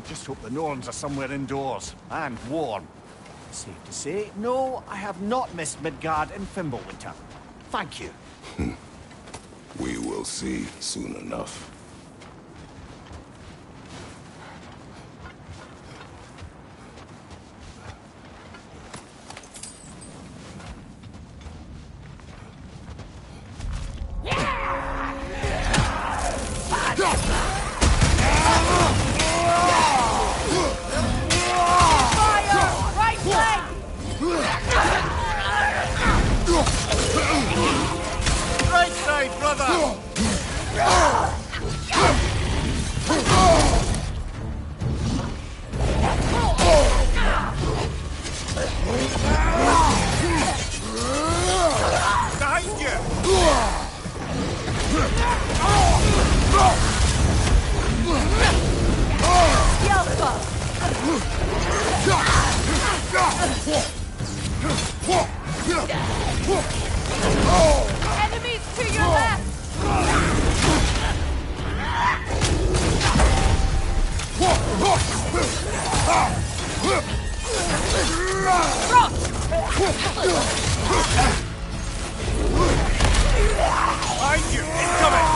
just hope the Norns are somewhere indoors, and warm. Safe to say, no, I have not missed Midgard in Fimbulwinter. Thank you. We will see soon enough. Enemies to your left! Behind you! Incoming!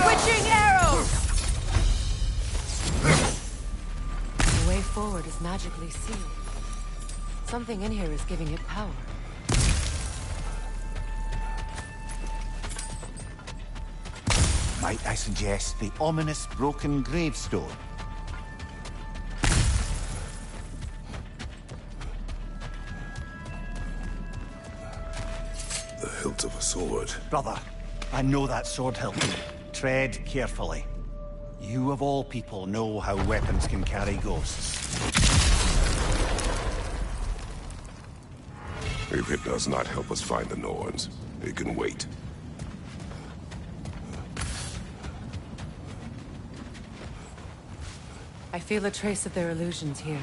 Switching arrows! The way forward is magically sealed. Something in here is giving it power. Might I suggest the ominous broken gravestone? The hilt of a sword. Brother, I know that sword hilt. Tread carefully. You of all people know how weapons can carry ghosts. If it does not help us find the Norns, it can wait. I feel a trace of their illusions here.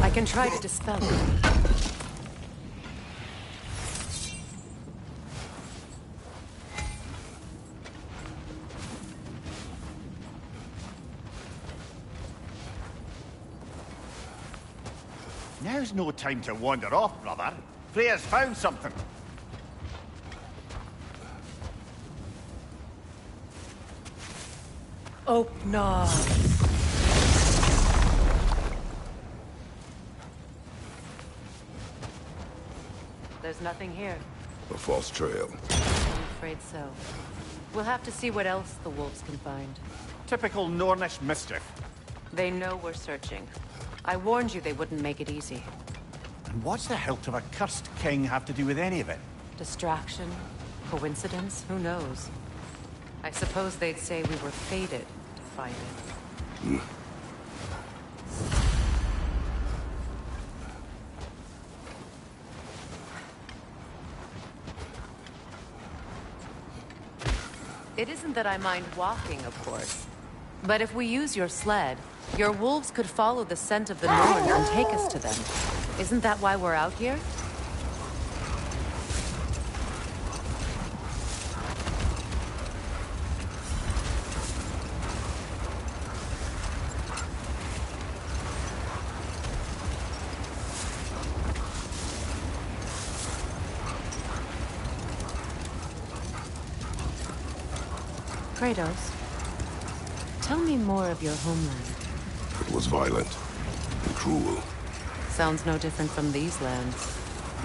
I can try to dispel it. Now's no time to wander off, brother. Freya's found something. Opnar. There's nothing here. A false trail. I'm afraid so. We'll have to see what else the wolves can find. Typical Nornish mischief. They know we're searching. I warned you they wouldn't make it easy. And what's the hilt of a cursed king have to do with any of it? Distraction? Coincidence? Who knows? I suppose they'd say we were fated to find it. It isn't that I mind walking, of course. But if we use your sled, your wolves could follow the scent of the Norns and take us to them. Isn't that why we're out here? Kratos, tell me more of your homeland. It was violent and cruel. Sounds no different from these lands.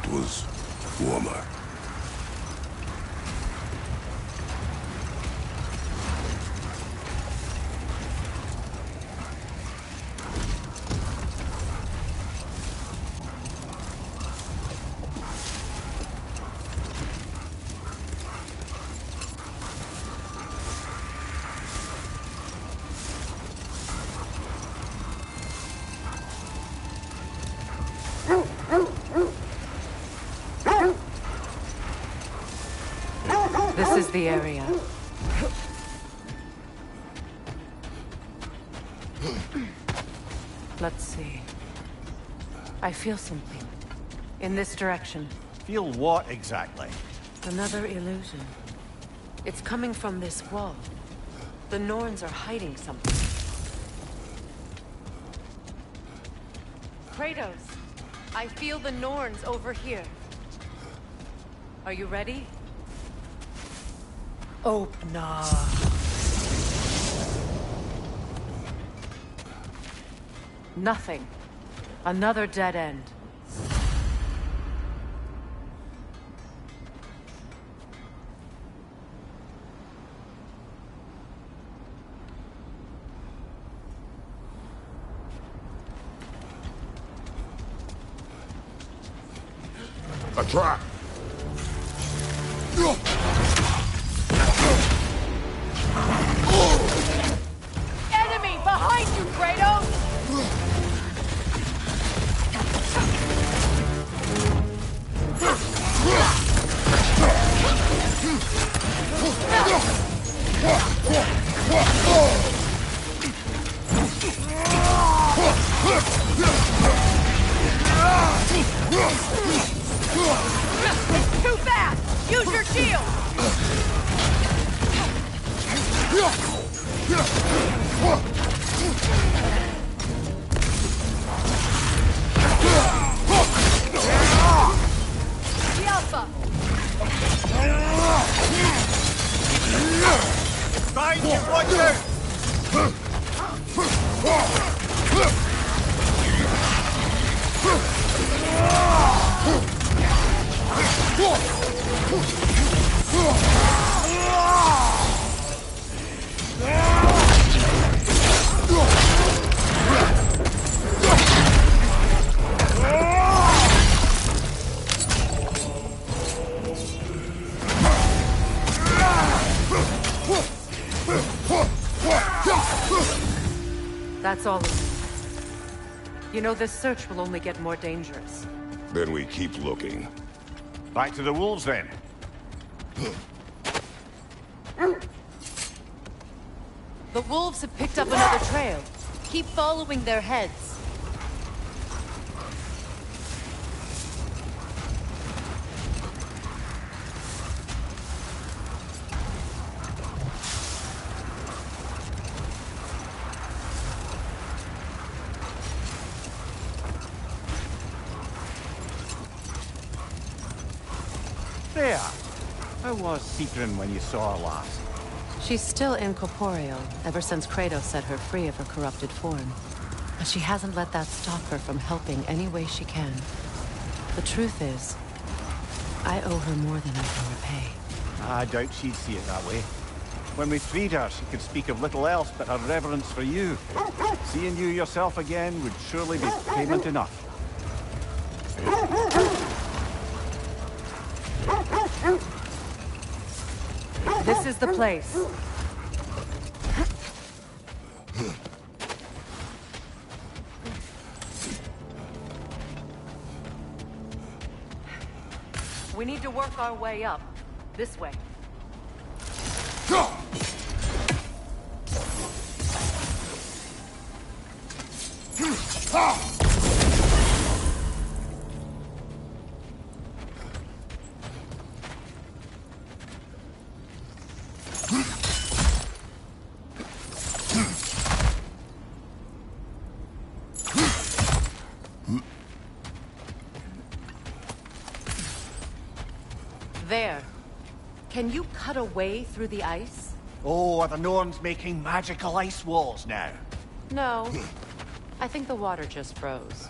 It was warmer. This is the area. Let's see. I feel something. In this direction. Feel what exactly? Another illusion. It's coming from this wall. The Norns are hiding something. Kratos, I feel the Norns over here. Are you ready? Open. Nothing. Another dead end. A trap! Enemy behind you, Kratos! It's too fast! Use your shield! The Alpha! Behind you, watch out! That's all of it. You know, this search will only get more dangerous. Then we keep looking. Back to the wolves, then. The wolves have picked up another trail. Keep following their heads. There. How was Seekrin when you saw her last? She's still incorporeal, ever since Kratos set her free of her corrupted form. But she hasn't let that stop her from helping any way she can. The truth is, I owe her more than I can repay. I doubt she'd see it that way. When we freed her, she could speak of little else but her reverence for you. Seeing you yourself again would surely be payment enough. This is the place. We need to work our way up. This way. There. Can you cut a way through the ice? Oh, are the Norns making magical ice walls now? No. I think the water just froze.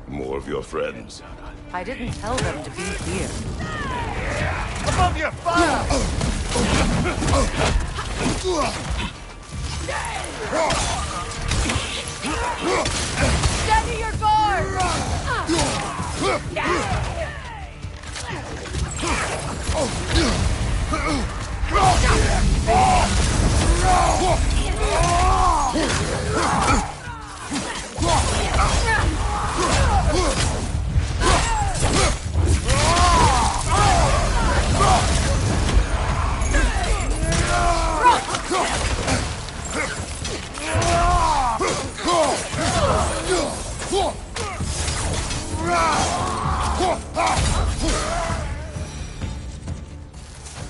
More of your friends. I didn't tell them to be here. Above your fire! Steady your guard!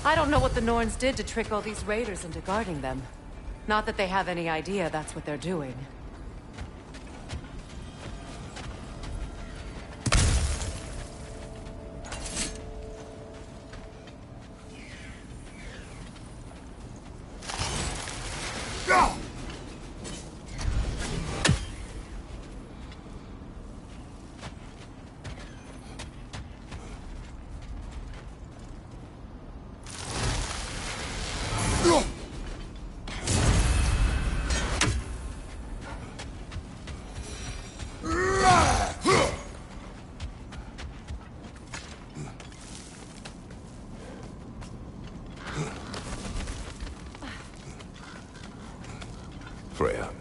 I don't know what the Norns did to trick all these raiders into guarding them. Not that they have any idea that's what they're doing. Freya,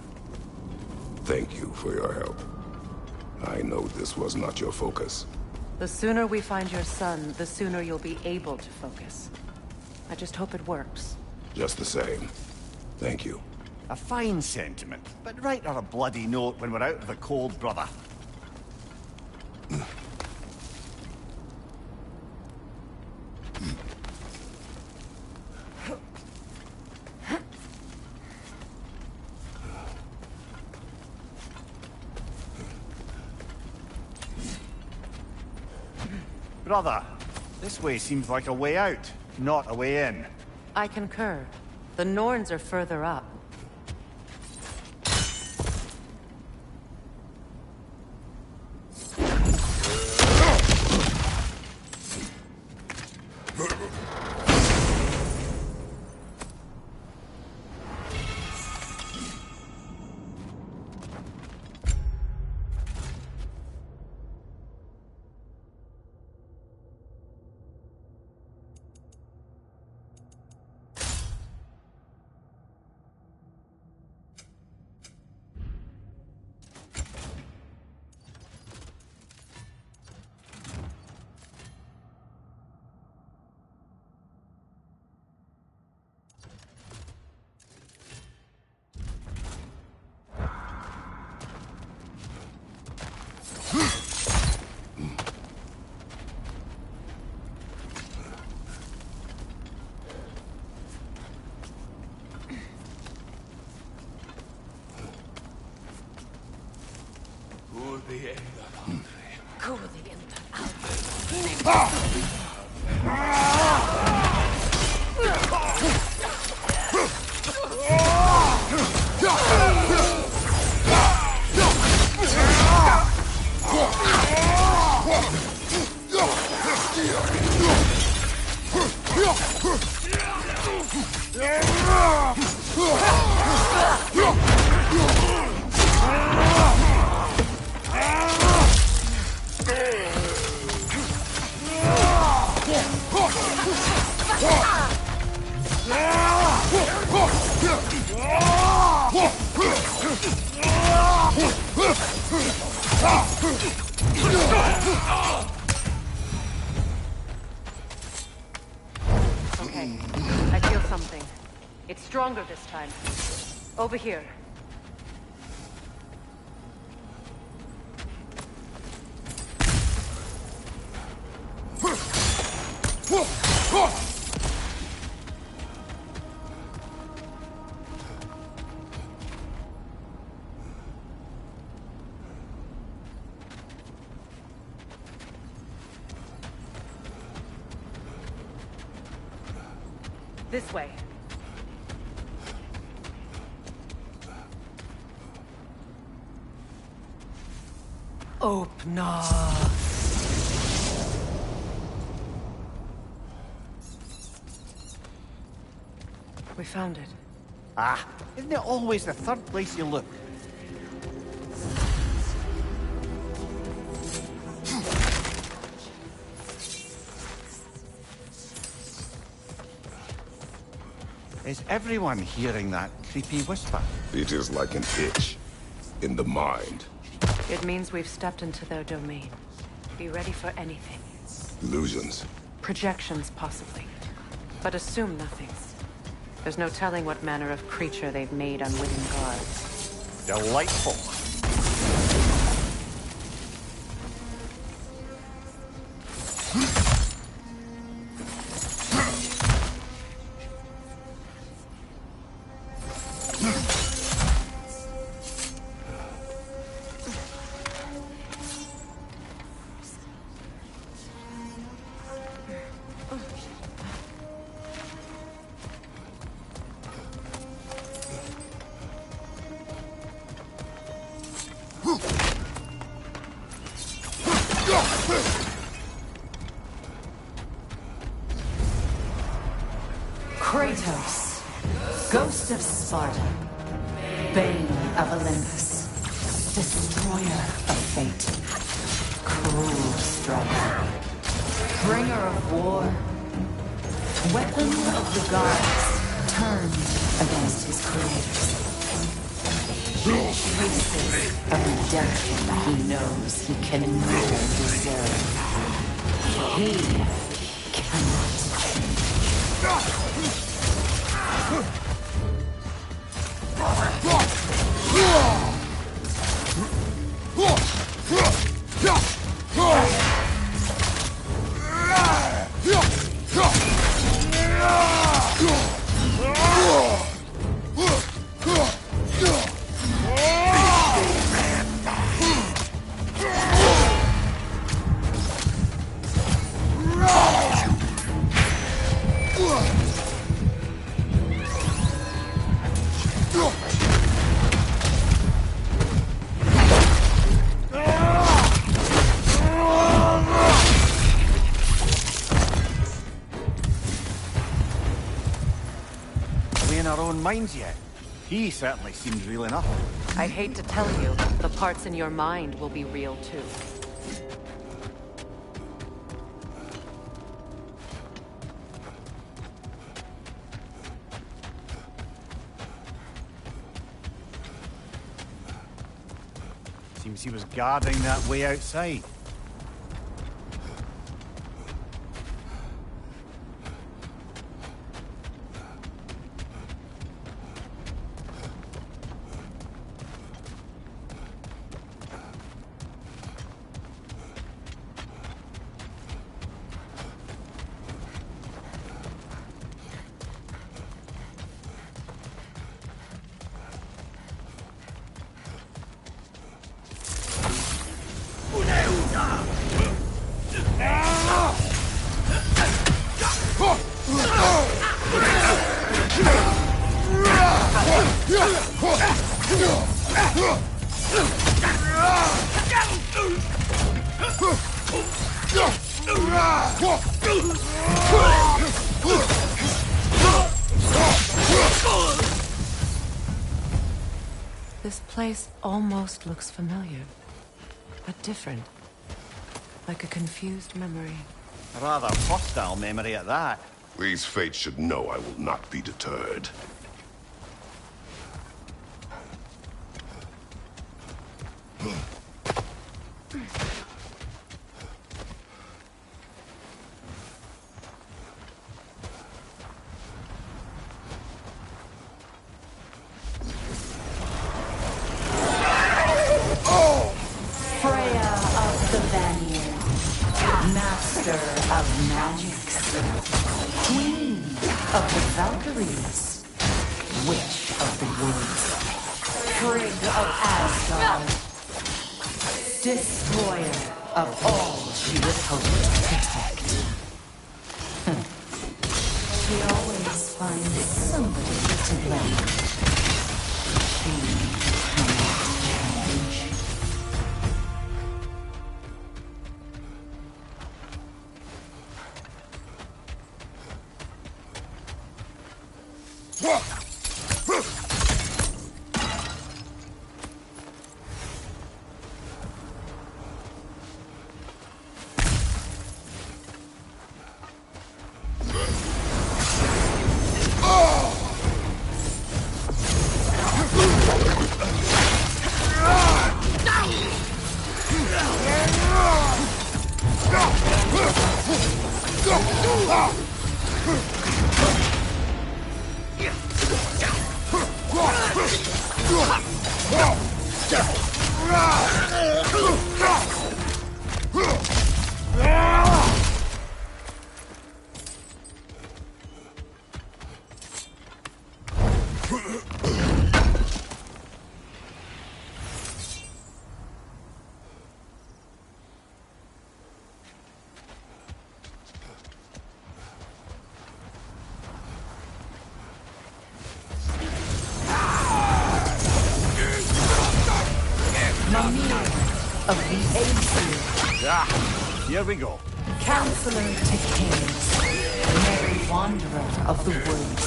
thank you for your help. I know this was not your focus. The sooner we find your son, the sooner you'll be able to focus. I just hope it works. Just the same. Thank you. A fine sentiment, but write her a bloody note when we're out of the cold, brother. Brother, this way seems like a way out, not a way in. I concur. The Norns are further up. Stronger this time. Over here. This way. Opener. We found it. Ah, isn't it always the third place you look? Is everyone hearing that creepy whisper? It is like an itch in the mind. It means we've stepped into their domain. Be ready for anything. Illusions. Projections, possibly. But assume nothing. There's no telling what manner of creature they've made unwitting guards. Delightful. Kratos, Ghost of Sparta, Bane of Olympus, Destroyer of Fate, Cruel Striker, Bringer of War, Weapon of the Gods, turned against his creators. Traces of redemption he knows he can never deserve. He cannot change. Minds yet? He certainly seems real enough. I'd hate to tell you, the parts in your mind will be real too. Seems he was guarding that way outside. This place almost looks familiar, but different. Like a confused memory. A rather hostile memory at that. These fates should know I will not be deterred. Master of magics. Queen of the Valkyries. Witch of the woods. Frigg of Asgard. Destroyer of all she would hope to protect. She always finds somebody to blame. She cannot change. Of the Aesir. Ah, here we go. Counselor to kings. Merry wanderer of the woods.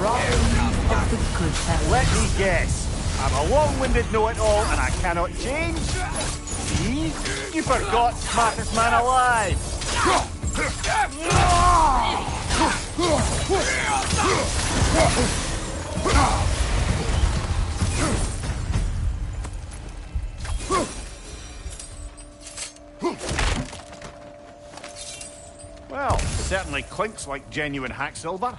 Robin of the good fellows. Let me guess. I'm a long-winded know-it-all and I cannot change? See? You forgot smartest man alive. Well, certainly clinks like genuine hack silver.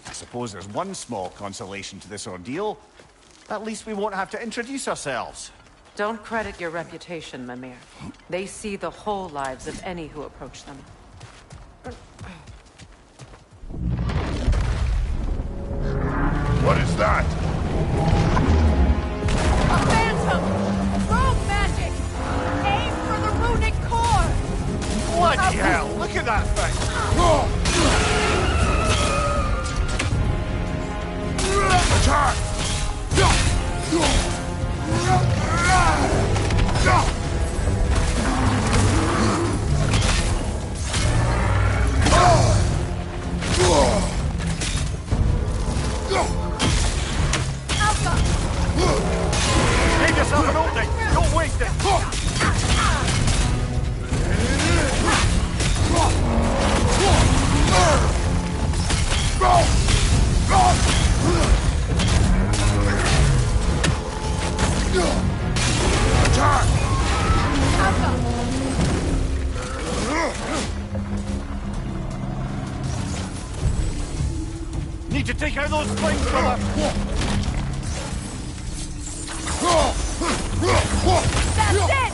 I suppose there's one small consolation to this ordeal. At least we won't have to introduce ourselves. Don't credit your reputation, Mimir. They see the whole lives of any who approach them. What is that? A phantom! Rogue magic! Aim for the runic core! Bloody hell! Look at that thing! Attack! Give yourself an opening! Don't waste it! Need to take out those flames from her! That's it!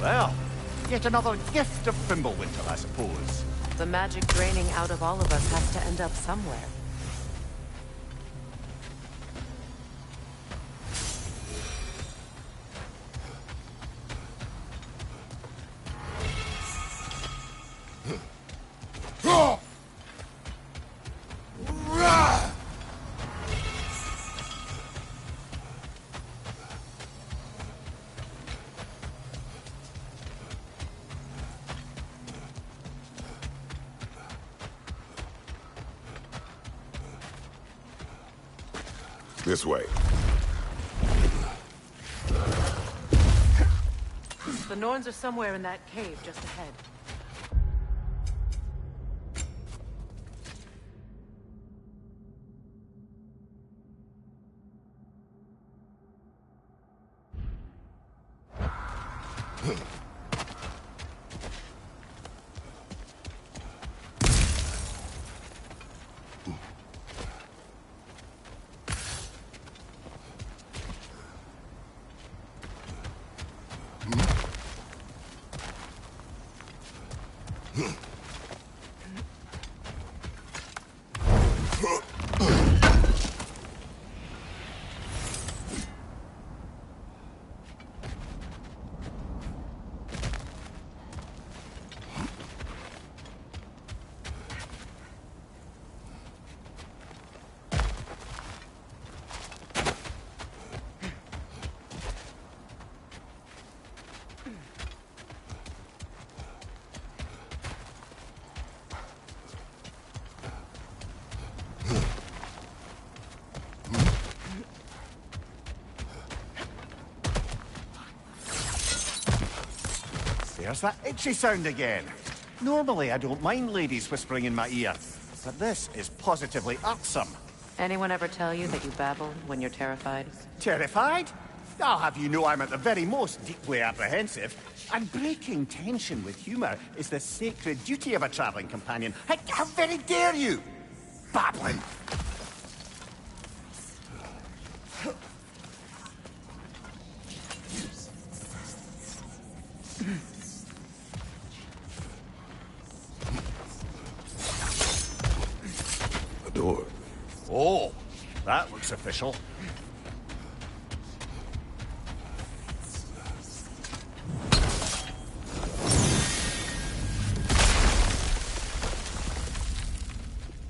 Well, yet another gift of Fimbulwinter, I suppose. The magic draining out of all of us has to end up somewhere. This way. The Norns are somewhere in that cave just ahead. There's that itchy sound again. Normally, I don't mind ladies whispering in my ear, but this is positively irksome. Anyone ever tell you that you babble when you're terrified? Terrified? I'll have you know I'm at the very most deeply apprehensive. And breaking tension with humour is the sacred duty of a travelling companion. How very dare you? Babbling! Door. Oh, that looks official.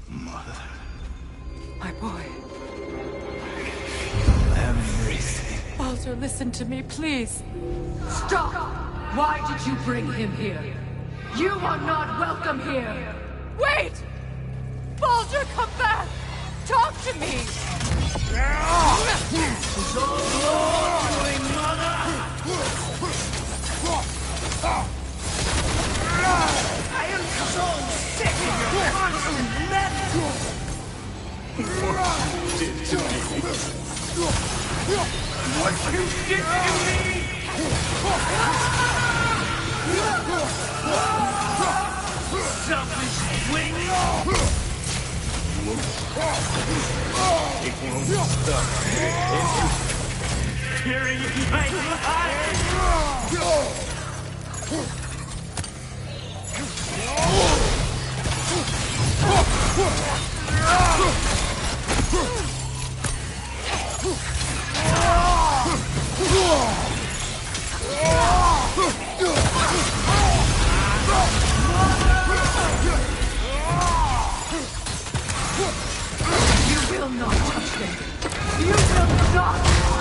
Mother. My boy. Everything. Baldur, listen to me, please. Stop! Why did you bring him here? You are not welcome here! Wait! Baldur, come back! Talk to me! I am so sick of your constant madness! What you did to me? What you did to me? Selfish wing! It won't stop. Tearing my eyes! You will not touch him! You will not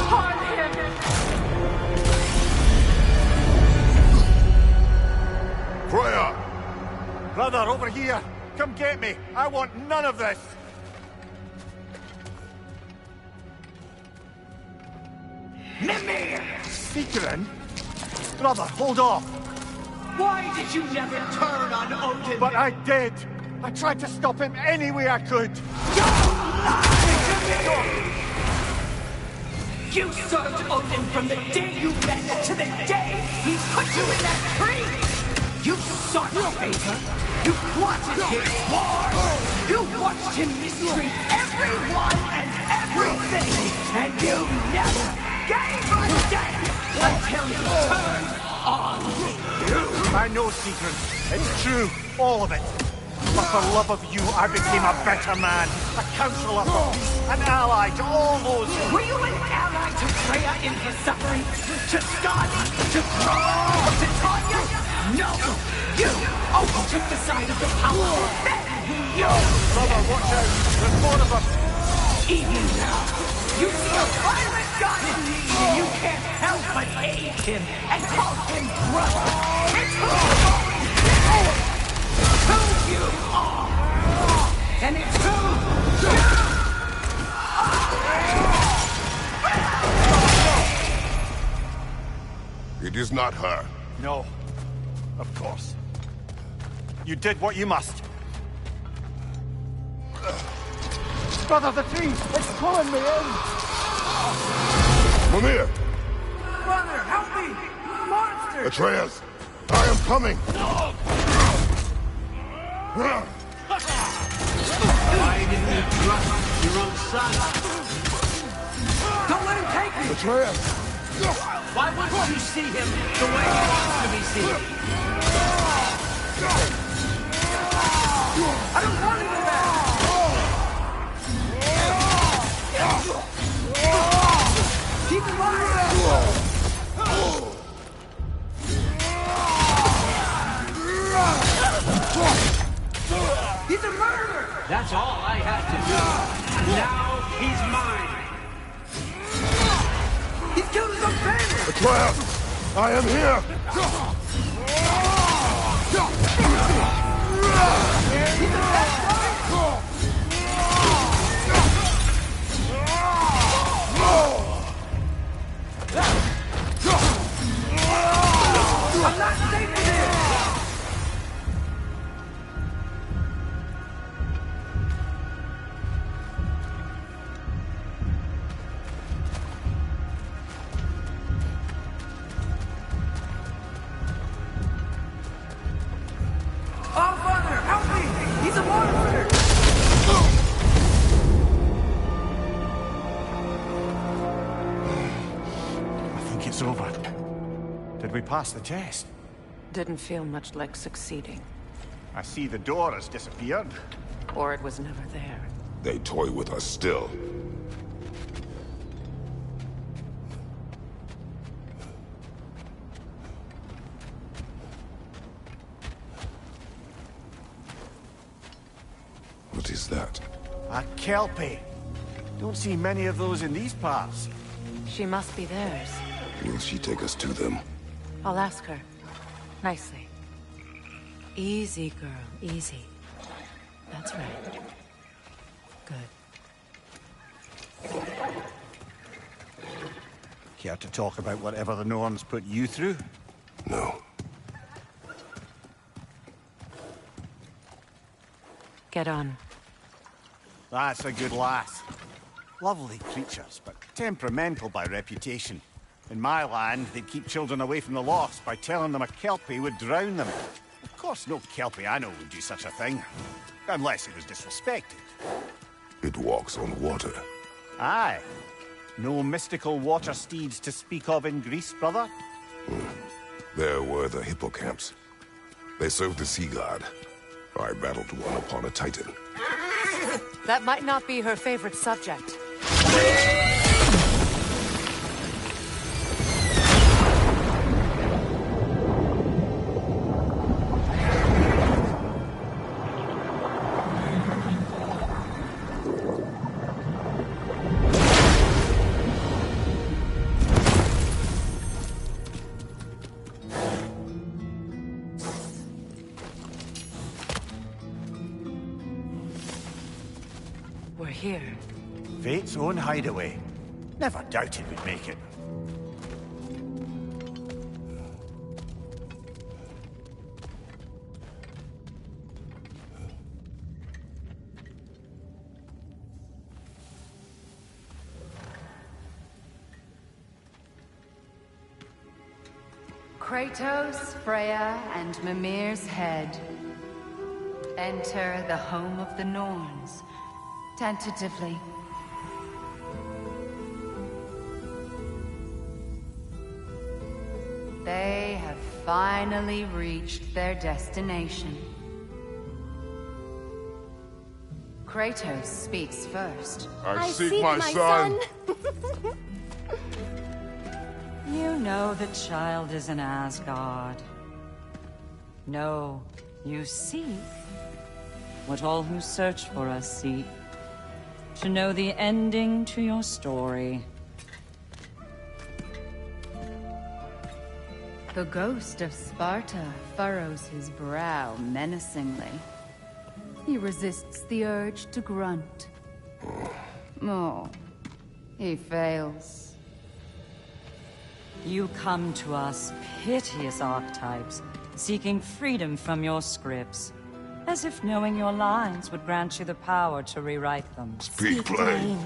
harm him! Freya! Brother, over here! Come get me! I want none of this! Mimir! Seekerin? Brother, hold off! Why did you never turn on Odin? But I did! I tried to stop him any way I could! You served Odin from the day you met to the day he put you in that tree! You sought favor, you plotted his war, you watched him mistreat everyone and everything, and you never gave a damn until you turned on I know, Secret. It's true, all of it. But for love of you, I became a better man, a counselor for peace, an ally to all those who... Were you an ally to Freya in her suffering? To Skadi? To Grog? To Tanya? No! You only took the side of the powerful. Then you... Brother, watch out. There's more of them. Even now, you see a violent god in need, and you can't help but hate him and call him brother. It's who you are. And it's who you... It is not her. No. Of course. You did what you must. Brother, the tree! It's pulling me in! Mimir! Brother, help me! Monster! Atreus! I am coming! Why didn't you trust your own son? Don't let him take me! Atreus! Why wouldn't you see him the way he wants to be seen? I don't want to go back! Keep him alive! He's a murderer! That's all I had to do. Now he's mine. He's killed his own family! Atreus! I am here! He's a bad guy! I'm not safe in here! Oh, Father, help me! He's a monster! I think it's over. Did we pass the test? Didn't feel much like succeeding. I see the door has disappeared. Or it was never there. They toy with us still. What is that? A Kelpie. Don't see many of those in these parts. She must be theirs. Will she take us to them? I'll ask her. Nicely. Easy, girl. Easy. That's right. Good. Care to talk about whatever the Norns put you through? No. Get on. That's a good lass. Lovely creatures, but temperamental by reputation. In my land, they'd keep children away from the lochs by telling them a Kelpie would drown them. Of course, no Kelpie I know would do such a thing. Unless it was disrespected. It walks on water. Aye. No mystical water steeds to speak of in Greece, brother? There were the hippocamps. They served the sea god. I battled one upon a titan. That might not be her favorite subject. We're here. Fate's own hideaway. Never doubted we'd make it. Kratos, Freya, and Mimir's head. Enter the home of the Norns. Tentatively. They have finally reached their destination. Kratos speaks first. I seek my son. You know the child is in Asgard. No, you seek what all who search for us seek. To know the ending to your story. The ghost of Sparta furrows his brow menacingly. He resists the urge to grunt. Oh, he fails. You come to us, piteous archetypes, seeking freedom from your scripts. As if knowing your lines would grant you the power to rewrite them. Speak plain.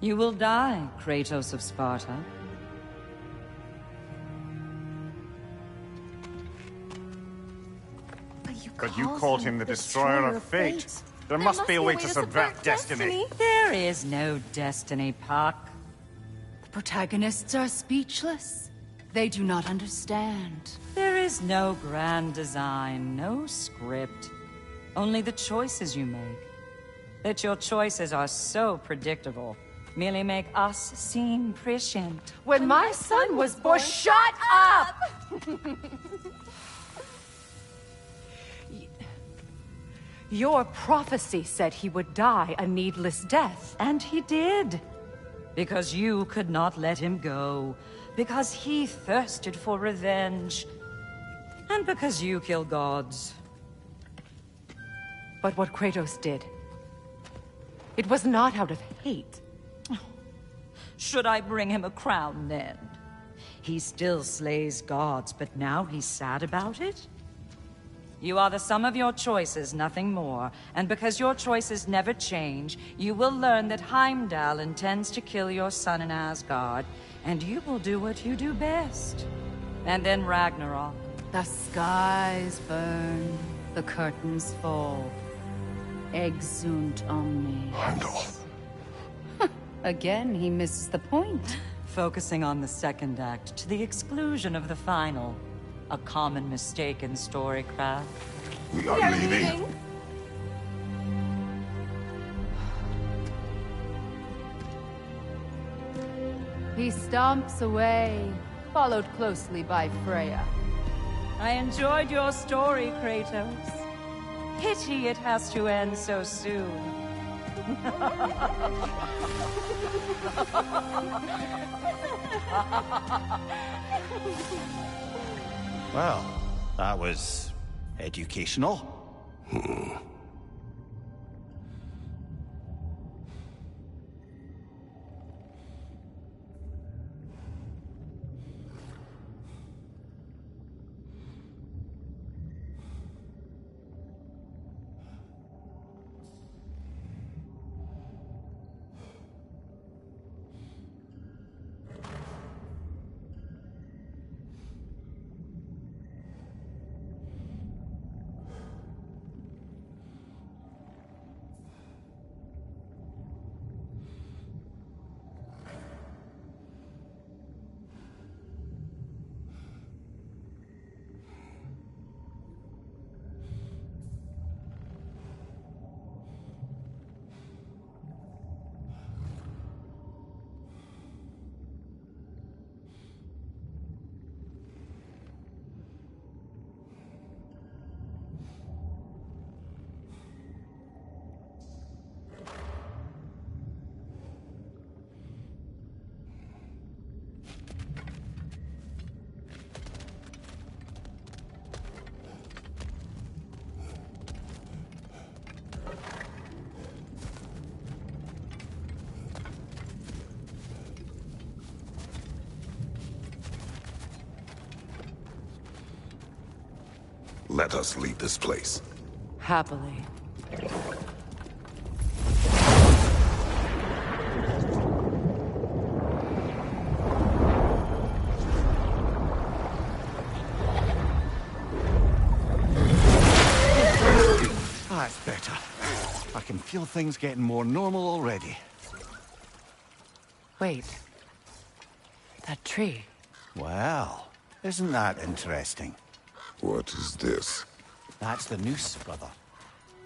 You will die, Kratos of Sparta. But you called him the destroyer of fate. There must be a way to subvert destiny. There is no destiny, Puck. The protagonists are speechless. They do not understand. There is no grand design, no script. Only the choices you make. That your choices are so predictable merely make us seem prescient. When my son was born, shut up! Your prophecy said he would die a needless death. And he did. Because you could not let him go. Because he thirsted for revenge. And because you kill gods. But what Kratos did, it was not out of hate. Should I bring him a crown then? He still slays gods, but now he's sad about it? You are the sum of your choices, nothing more. And because your choices never change, you will learn that Heimdall intends to kill your son in Asgard, and you will do what you do best. And then Ragnarok. The skies burn, the curtains fall. Exunt omni. Heimdall. Again, he misses the point. Focusing on the second act to the exclusion of the final. A common mistake in storycraft. We are leaving. He stomps away, followed closely by Freya. I enjoyed your story, Kratos. Pity it has to end so soon. Well, that was educational. Let us leave this place. Happily. That's better. I can feel things getting more normal already. Wait. That tree. Well, isn't that interesting? What is this? That's the noose, brother.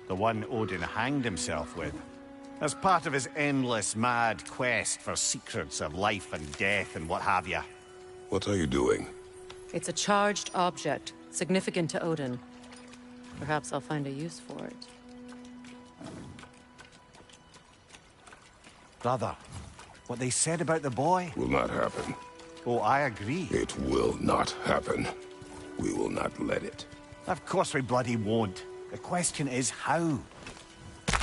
The one Odin hanged himself with. As part of his endless, mad quest for secrets of life and death and what have you. What are you doing? It's a charged object, significant to Odin. Perhaps I'll find a use for it. Brother, what they said about the boy? Will not happen. Oh, I agree. It will not happen. We will not let it. Of course we bloody won't. The question is how?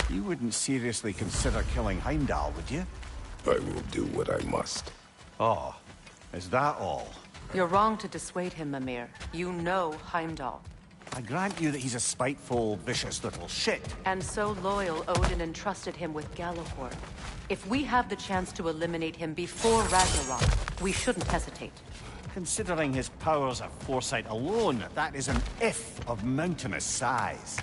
You wouldn't seriously consider killing Heimdall, would you? I will do what I must. Oh, is that all? You're wrong to dissuade him, Mimir. You know Heimdall. I grant you that he's a spiteful, vicious little shit. And so loyal, Odin entrusted him with Galliford. If we have the chance to eliminate him before Ragnarok, we shouldn't hesitate. Considering his powers of foresight alone, that is an if of mountainous size.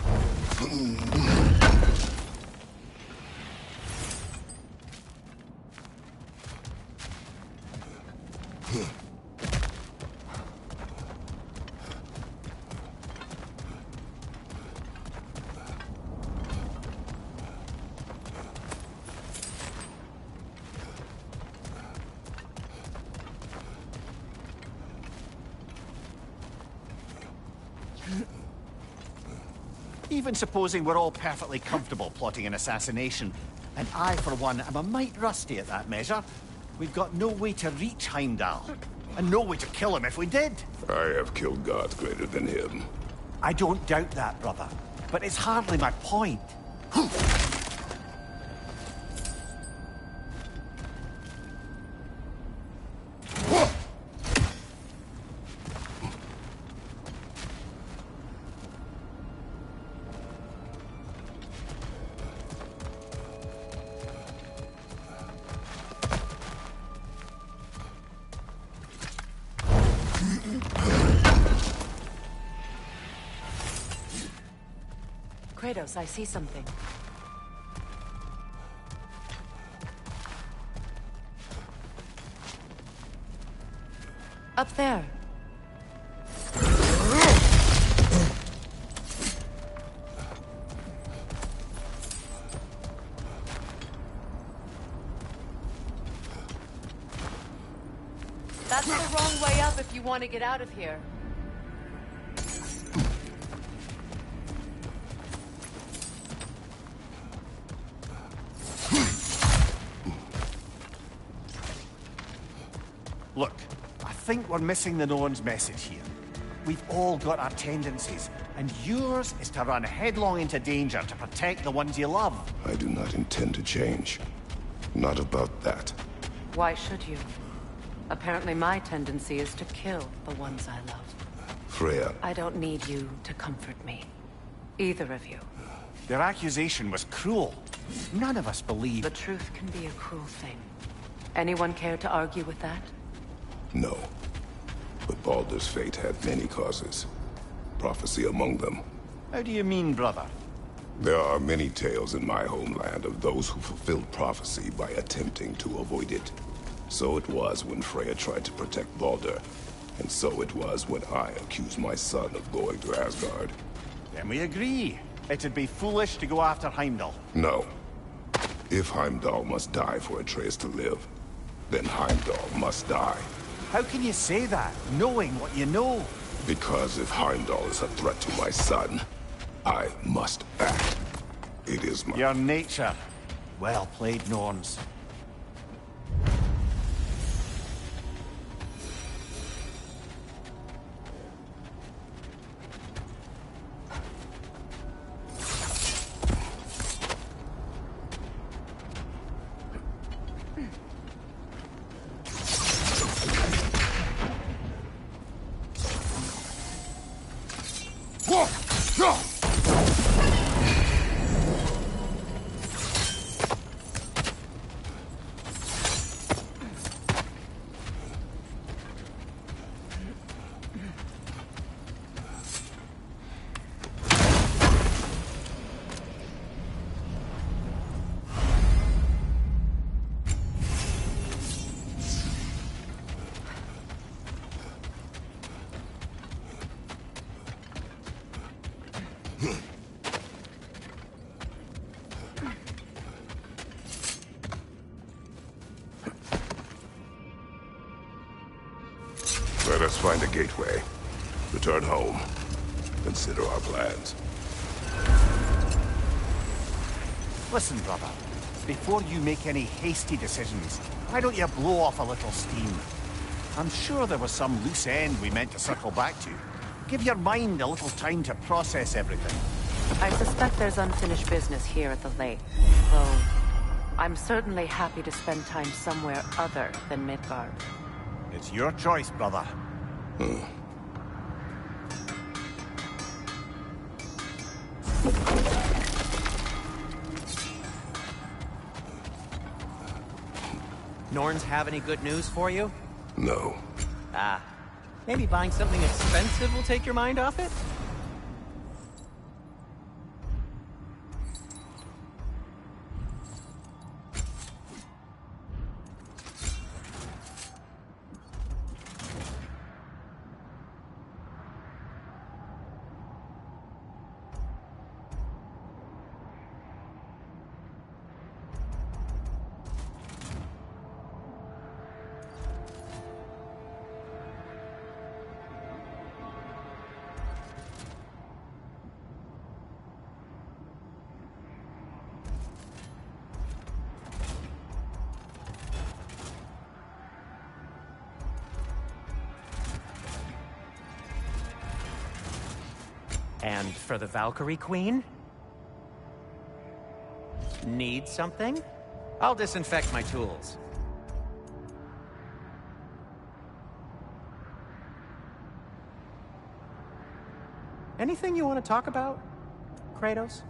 Even supposing we're all perfectly comfortable plotting an assassination, and I, for one, am a mite rusty at that measure, we've got no way to reach Heimdall, and no way to kill him if we did. I have killed gods greater than him. I don't doubt that, brother, but it's hardly my point. Kratos, I see something. Up there. That's the wrong way up if you want to get out of here. Look, I think we're missing the Norn's message here. We've all got our tendencies, and yours is to run headlong into danger to protect the ones you love. I do not intend to change. Not about that. Why should you? Apparently my tendency is to kill the ones I love. Freya, I don't need you to comfort me. Either of you. Their accusation was cruel. None of us believe. The truth can be a cruel thing. Anyone care to argue with that? no. But Baldur's fate had many causes. Prophecy among them. How do you mean, brother? There are many tales in my homeland of those who fulfilled prophecy by attempting to avoid it. So it was when Freya tried to protect Baldur. And so it was when I accused my son of going to Asgard. Then we agree. It'd be foolish to go after Heimdall. No. If Heimdall must die for Atreus to live, then Heimdall must die. How can you say that, knowing what you know? Because if Heimdall is a threat to my son, I must act. It is my... Your nature. Well played, Norns. Let us find a gateway. Return home. Consider our plans. Listen, brother. Before you make any hasty decisions, why don't you blow off a little steam? I'm sure there was some loose end we meant to circle back to. Give your mind a little time to process everything. I suspect there's unfinished business here at the lake. Though, I'm certainly happy to spend time somewhere other than Midgard. It's your choice, brother. Norns have any good news for you? No. Ah, maybe buying something expensive will take your mind off it? And for the Valkyrie Queen? Need something? I'll disinfect my tools. Anything you want to talk about, Kratos?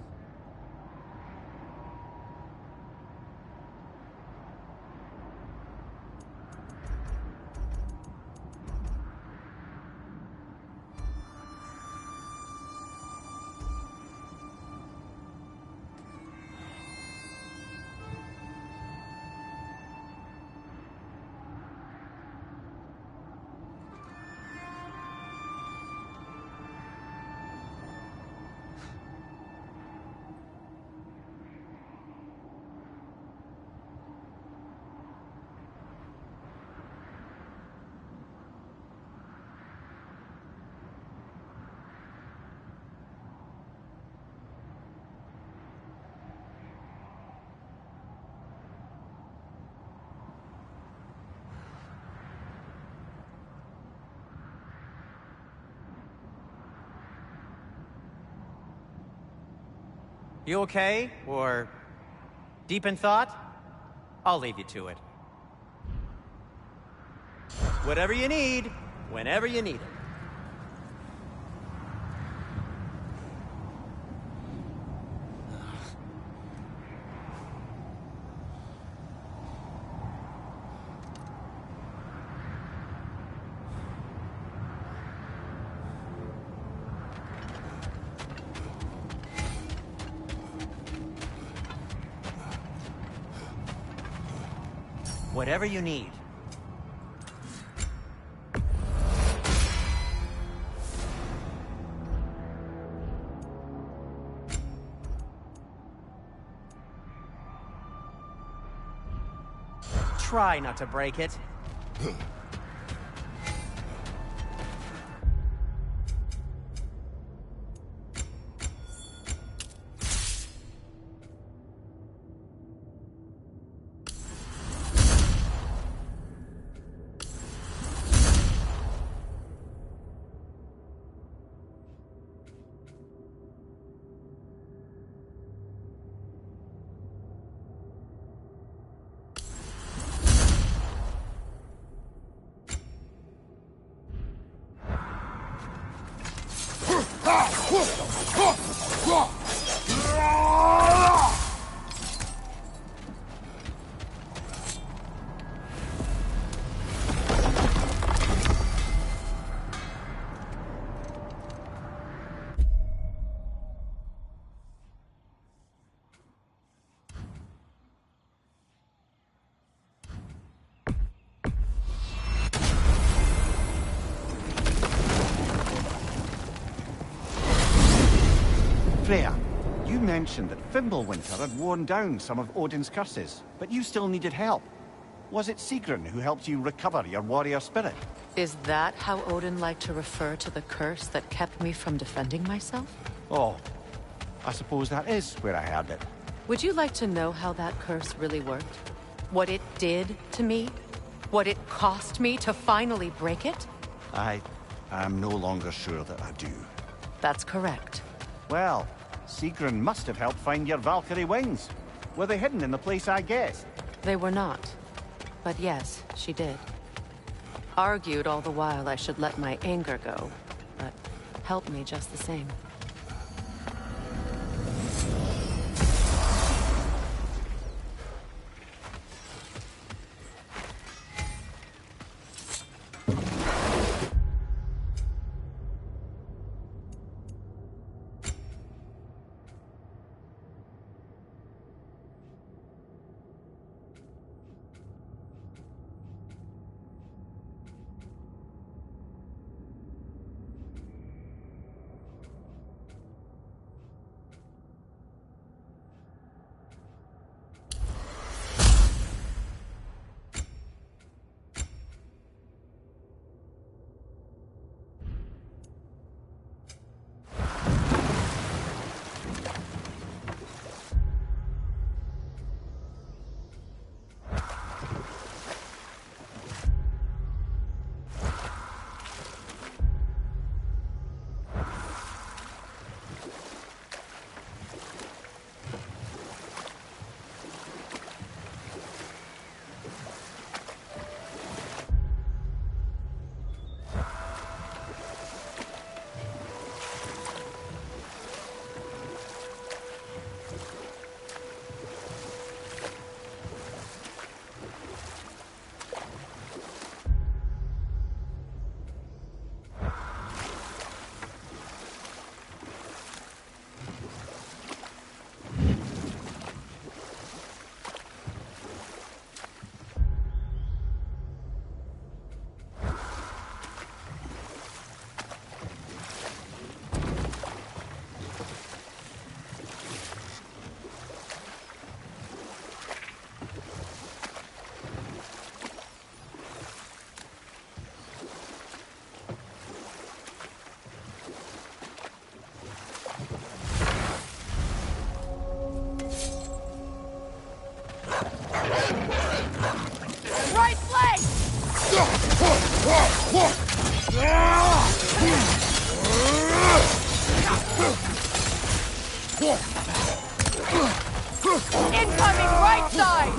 You okay? Or deep in thought? I'll leave you to it. Whatever you need, whenever you need it. Whatever you need. Try not to break it. Freya, you mentioned that Fimbulwinter had worn down some of Odin's curses, but you still needed help. Was it Sigrun who helped you recover your warrior spirit? Is that how Odin liked to refer to the curse that kept me from defending myself? Oh, I suppose that is where I heard it. Would you like to know how that curse really worked? What it did to me? What it cost me to finally break it? I am no longer sure that I do. That's correct. Well, Sigrun must have helped find your Valkyrie wings. Were they hidden in the place I guessed? They were not. But yes, she did. Argued all the while I should let my anger go, but helped me just the same. Right flank! Incoming right side!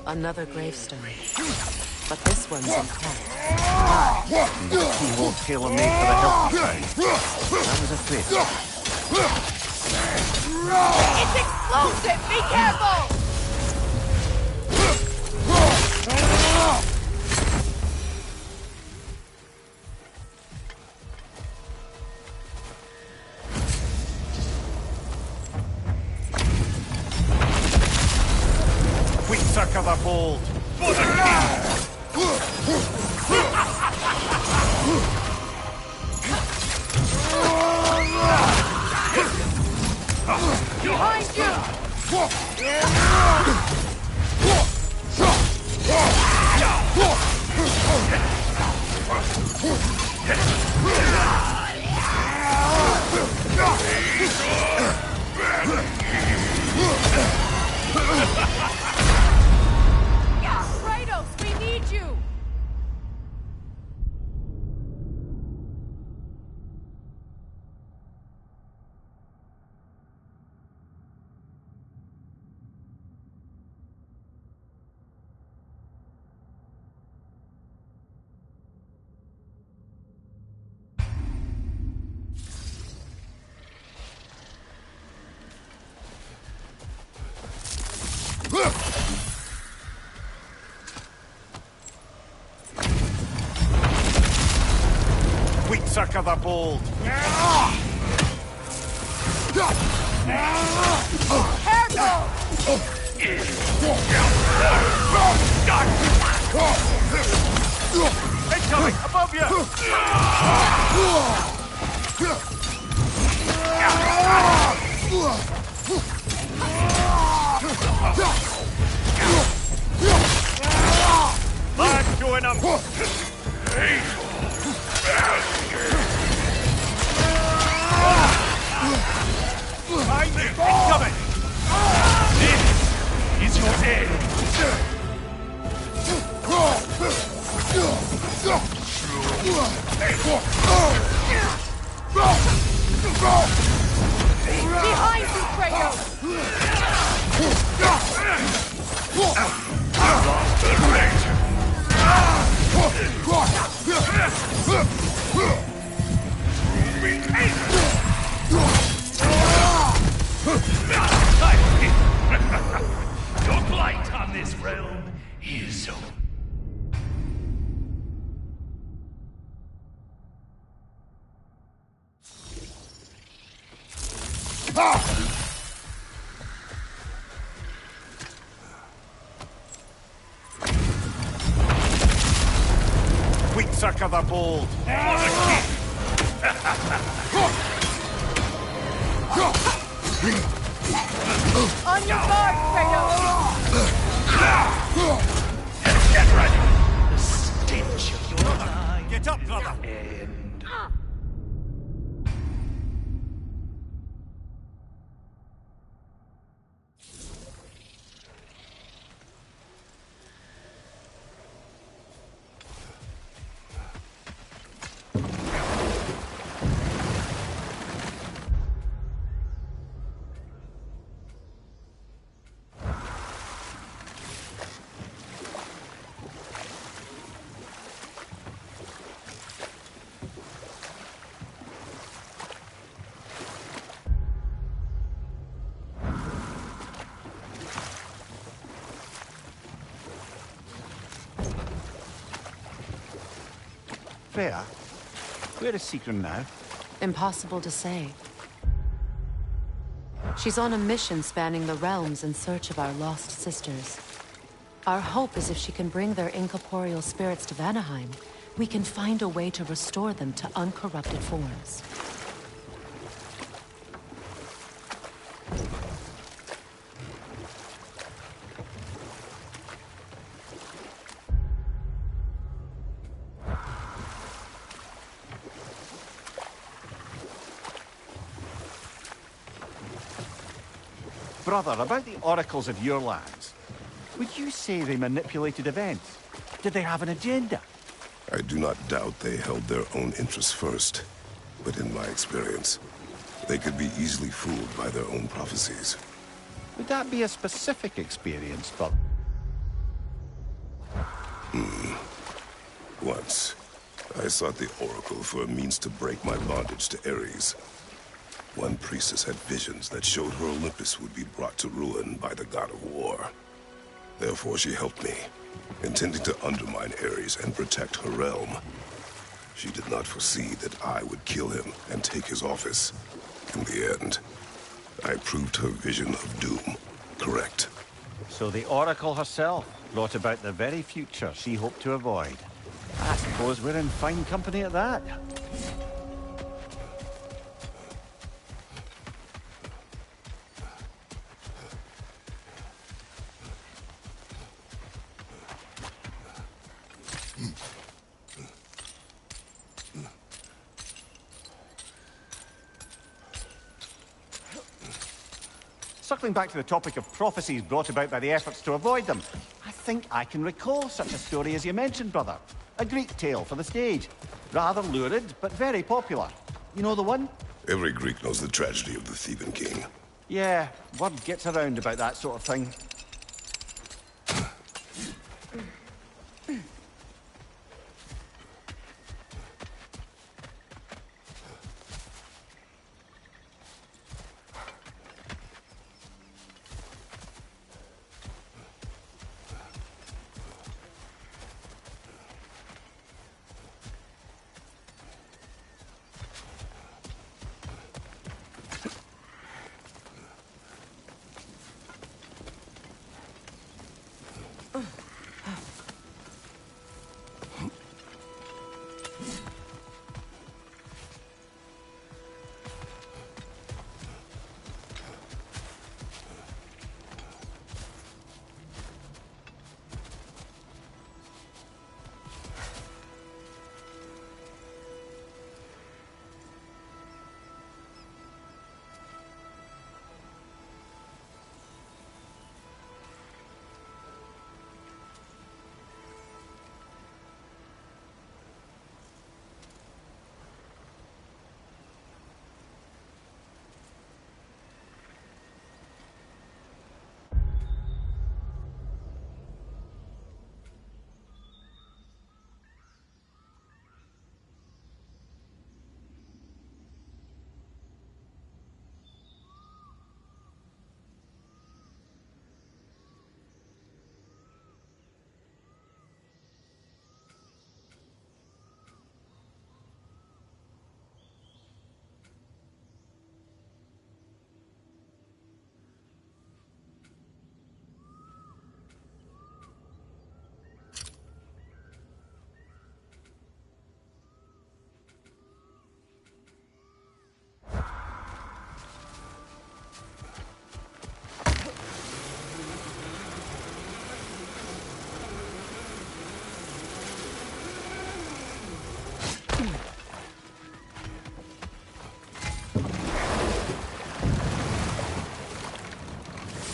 Another gravestone. But this one's intact. The keyhole tailor-made for the healthy kind. I was afraid. It's explosive! Be careful! We circle the bold. For the Behind you! Kratos, we need you! We circle the bold. Incoming! Above you! Lag going up! Incoming! This is your end! Behind you, Kratos! Your blight on this realm is over. We circle the bold. On your guard, Kratos! Get ready. The stench of your time. Get up, brother. And Freya, where is Secret now? Impossible to say. She's on a mission spanning the realms in search of our lost sisters. Our hope is if she can bring their incorporeal spirits to Vanaheim, we can find a way to restore them to uncorrupted forms. Brother, about the oracles of your lands, would you say they manipulated events? Did they have an agenda? I do not doubt they held their own interests first. But in my experience, they could be easily fooled by their own prophecies. Would that be a specific experience, brother? Once, I sought the Oracle for a means to break my bondage to Ares. One priestess had visions that showed her Olympus would be brought to ruin by the god of war. Therefore she helped me, intending to undermine Ares and protect her realm. She did not foresee that I would kill him and take his office. In the end, I proved her vision of doom correct. So the Oracle herself brought about the very future she hoped to avoid. I suppose we're in fine company at that. Circling back to the topic of prophecies brought about by the efforts to avoid them, I think I can recall such a story as you mentioned, brother. A Greek tale for the stage. Rather lurid, but very popular. You know the one? Every Greek knows the tragedy of the Theban king. Yeah, word gets around about that sort of thing.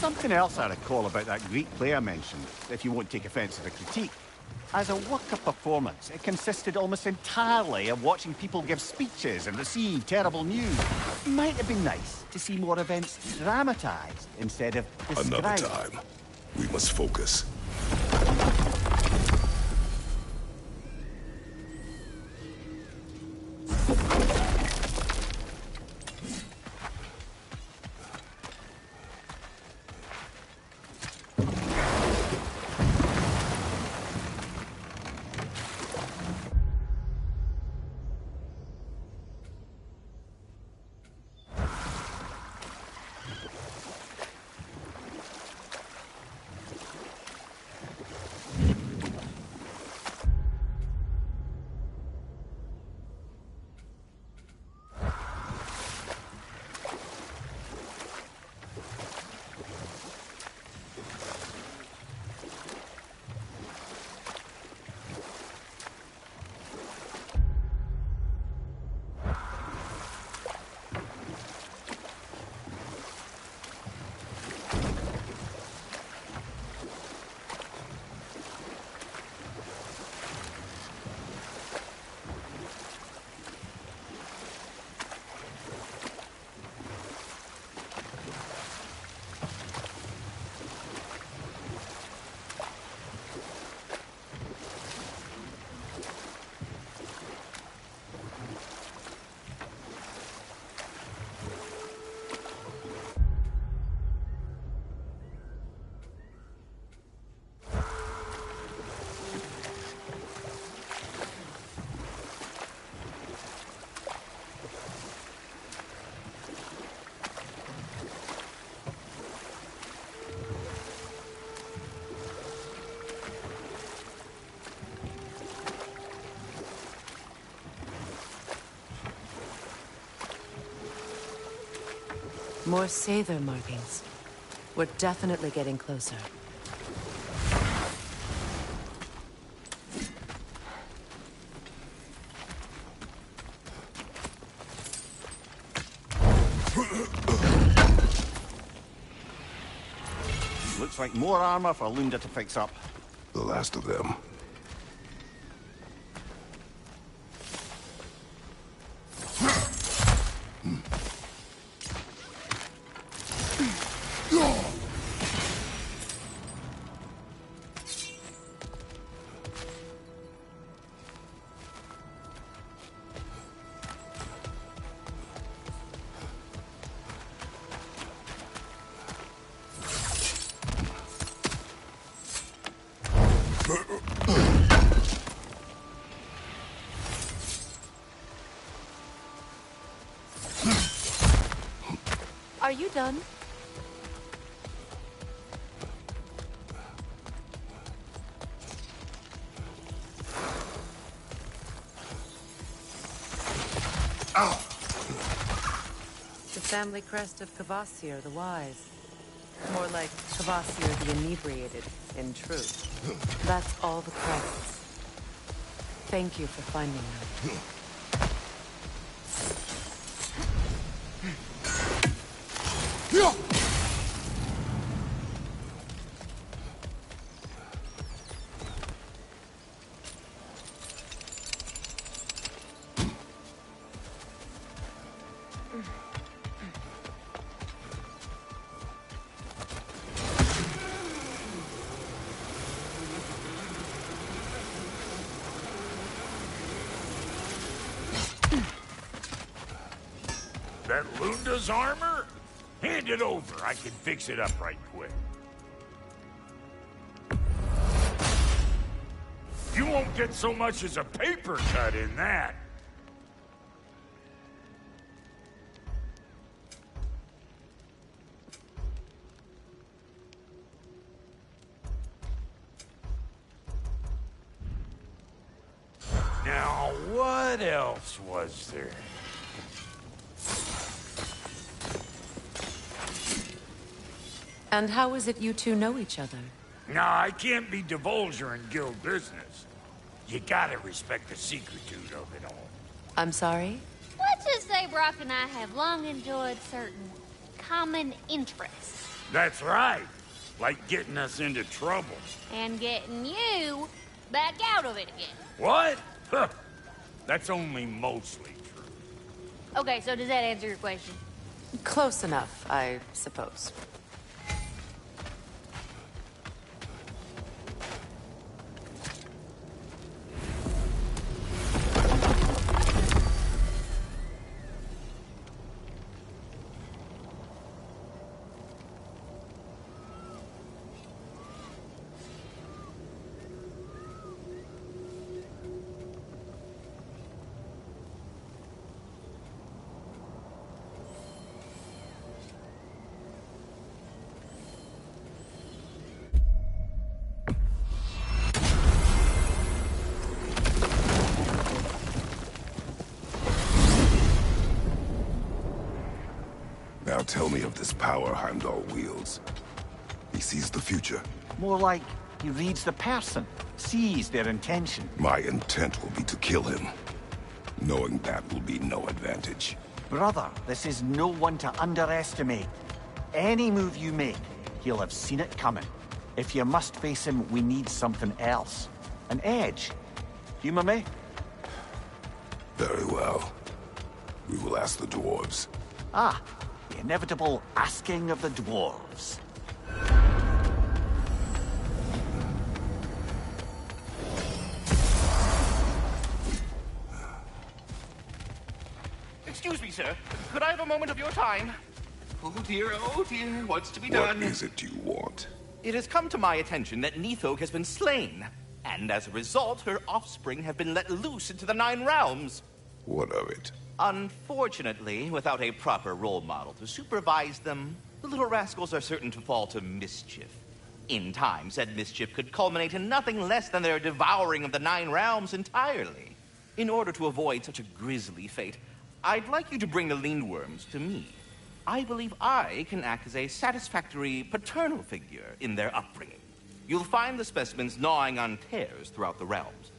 Something else I recall about that Greek play I mentioned, if you won't take offence to the critique. As a work of performance, it consisted almost entirely of watching people give speeches and receive terrible news. Might have been nice to see more events dramatised instead of described. Another time. We must focus. More Sather markings. We're definitely getting closer. Looks like more armor for Lunda to fix up. The last of them. Are you done? The family crest of Kvasir the Wise. More like Kvasir the Inebriated, in truth. That's all the crests. Thank you for finding them. That Lunda's armor? Hand it over. I can fix it up right quick. You won't get so much as a paper cut in that. Now, what else was there? And how is it you two know each other? Nah, I can't be divulger in guild business. You gotta respect the secretude of it all. I'm sorry? Let's just say Brock and I have long enjoyed certain common interests. That's right. Like getting us into trouble. And getting you back out of it again. What? Huh. That's only mostly true. Okay, so does that answer your question? Close enough, I suppose. Now tell me of this power Heimdall wields. He sees the future. More like he reads the person, sees their intention. My intent will be to kill him. Knowing that will be no advantage. Brother, this is no one to underestimate. Any move you make, he'll have seen it coming. If you must face him, we need something else. An edge. Humor me? Very well. We will ask the dwarves. Ah, the inevitable asking of the dwarves. Excuse me, sir. Could I have a moment of your time? Oh dear, what's to be done? What is it you want? It has come to my attention that Nithog has been slain, and as a result, her offspring have been let loose into the Nine Realms. What of it? Unfortunately, without a proper role model to supervise them, the little rascals are certain to fall to mischief. In time, said mischief could culminate in nothing less than their devouring of the Nine Realms entirely. In order to avoid such a grisly fate, I'd like you to bring the Lindworms to me. I believe I can act as a satisfactory paternal figure in their upbringing. You'll find the specimens gnawing on tears throughout the realms.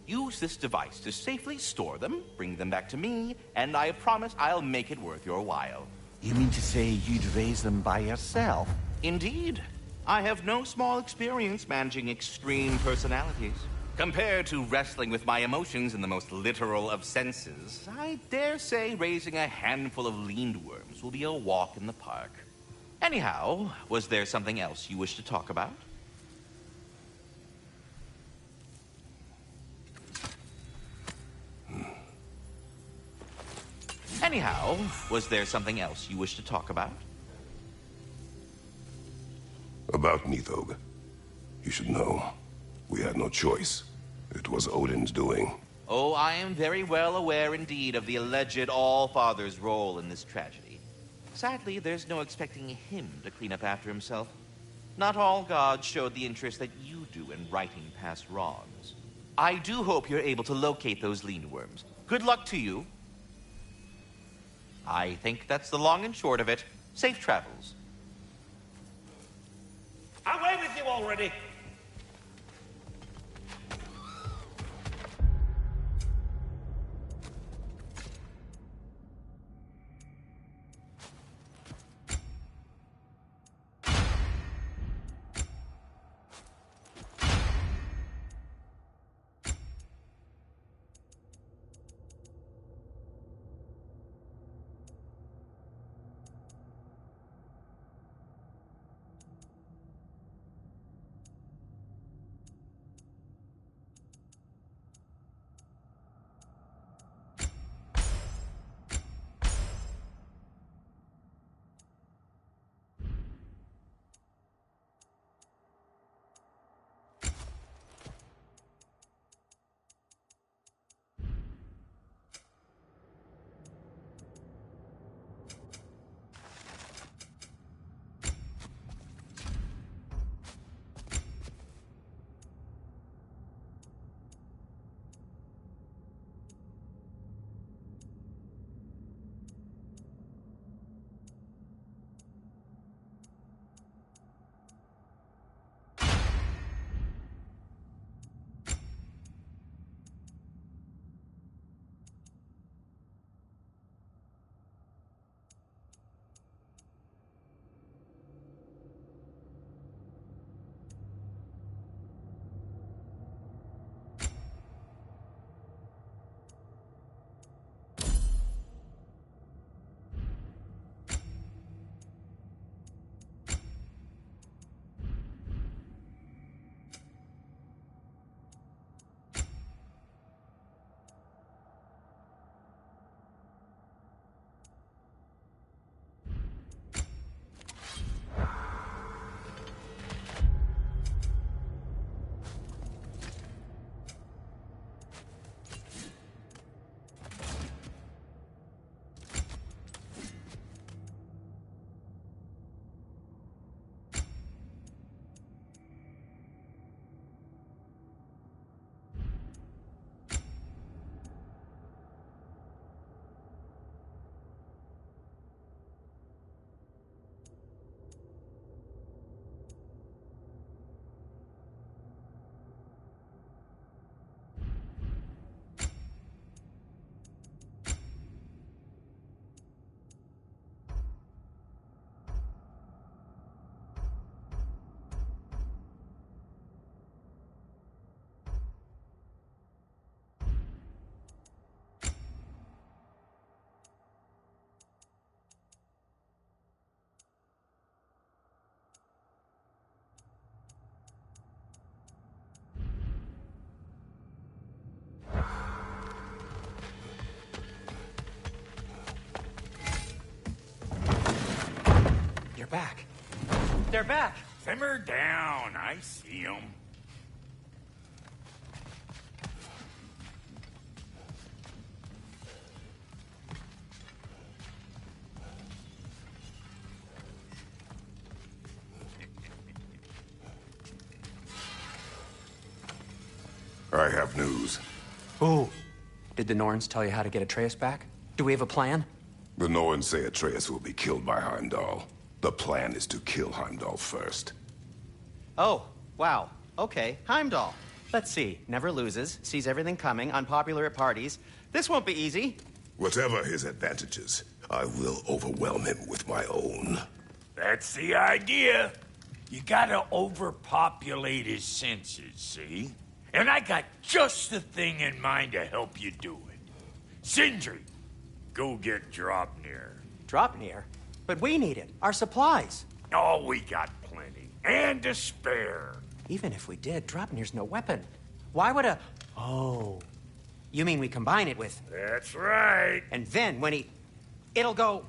Use this device to safely store them, bring them back to me, and I promise I'll make it worth your while. You mean to say you'd raise them by yourself? Indeed. I have no small experience managing extreme personalities. Compared to wrestling with my emotions in the most literal of senses, I dare say raising a handful of lindworms will be a walk in the park. Anyhow, was there something else you wish to talk about? Anyhow, was there something else you wish to talk about? About Nithog. You should know. We had no choice. It was Odin's doing. Oh, I am very well aware indeed of the alleged All-Father's role in this tragedy. Sadly, there's no expecting him to clean up after himself. Not all gods showed the interest that you do in righting past wrongs. I do hope you're able to locate those lindworms. Good luck to you. I think that's the long and short of it. Safe travels. Away with you already! back. They're back. Simmer down. I see them. I have news. Ooh. Did the Norns tell you how to get Atreus back? Do we have a plan? The Norns say Atreus will be killed by Heimdall. The plan is to kill Heimdall first. Oh, wow. Okay, Heimdall. Let's see. Never loses, sees everything coming, unpopular at parties. This won't be easy. Whatever his advantages, I will overwhelm him with my own. That's the idea. You gotta overpopulate his senses, see? And I got just the thing in mind to help you do it. Sindri, go get Draupnir. Draupnir? But we need it. Our supplies. Oh, we got plenty. And to spare. Even if we did, Draupnir's no weapon. Why would a... Oh. You mean we combine it with... That's right. And then when he... It'll go...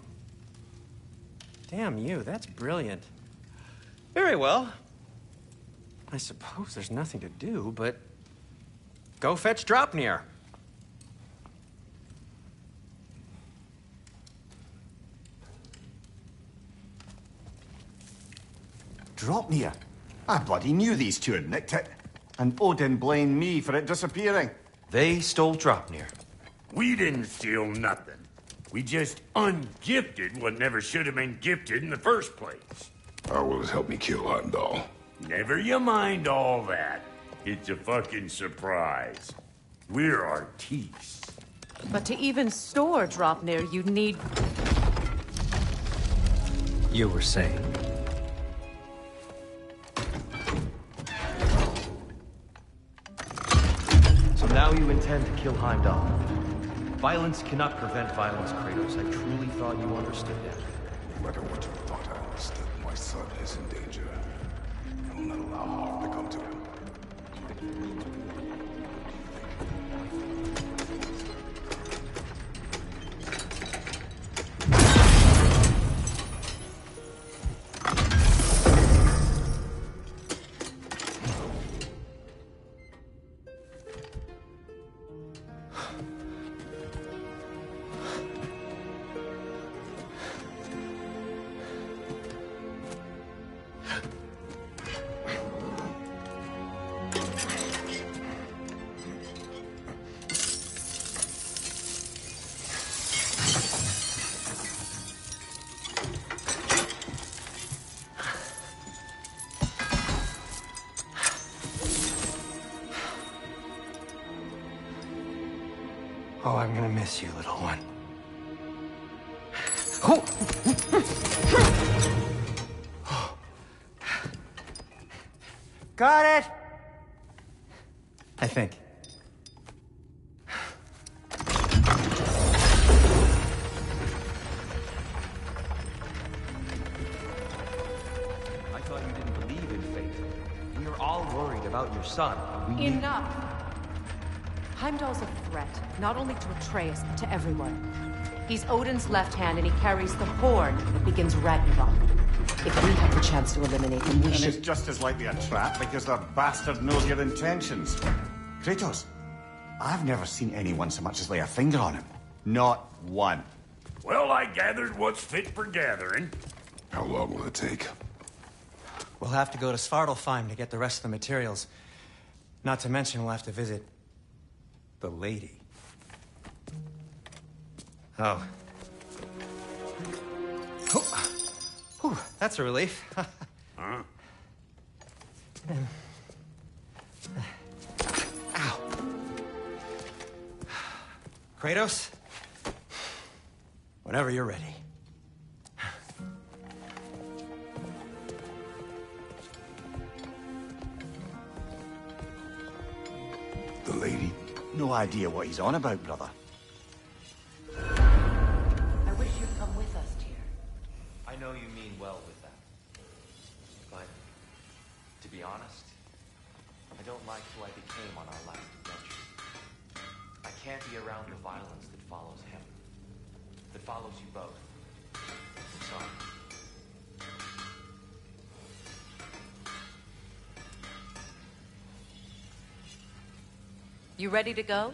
Damn you, that's brilliant. Very well. I suppose there's nothing to do, but... Go fetch Draupnir. Draupnir? I bloody knew these two had nicked it. And Odin blamed me for it disappearing. They stole Draupnir. We didn't steal nothing. We just ungifted what never should have been gifted in the first place. How will it help me kill Heimdall? Never you mind all that. It's a fucking surprise. We're artistes. But to even store Draupnir, you'd need... You were saying? So now you intend to kill Heimdall. Violence cannot prevent violence, Kratos. I truly thought you understood that. No matter what you thought I understood, my son is in danger. I will not allow harm to come to him. Oh, I'm gonna miss you, little one. Oh. Got it! I think. I thought you didn't believe in fate. We are all worried about your son. And we Enough! Heimdall's a threat, not only to Atreus, but to everyone. He's Odin's left hand, and he carries the horn that begins Ragnarok. If we have the chance to eliminate him, we And should... it's just as likely a trap because the bastard knows your intentions. Kratos, I've never seen anyone so much as lay a finger on him. Not one. Well, I gathered what's fit for gathering. How long will it take? We'll have to go to Svartalfheim to get the rest of the materials. Not to mention we'll have to visit... the lady. Oh. Oh. Whew, that's a relief. Huh? Ow. Kratos? Whenever you're ready. The lady? No idea what he's on about, brother. I wish you'd come with us, dear. I know you mean well with that. But, to be honest, I don't like who I became on our last adventure. I can't be around the violence that follows him. That follows you both. I'm sorry. You ready to go?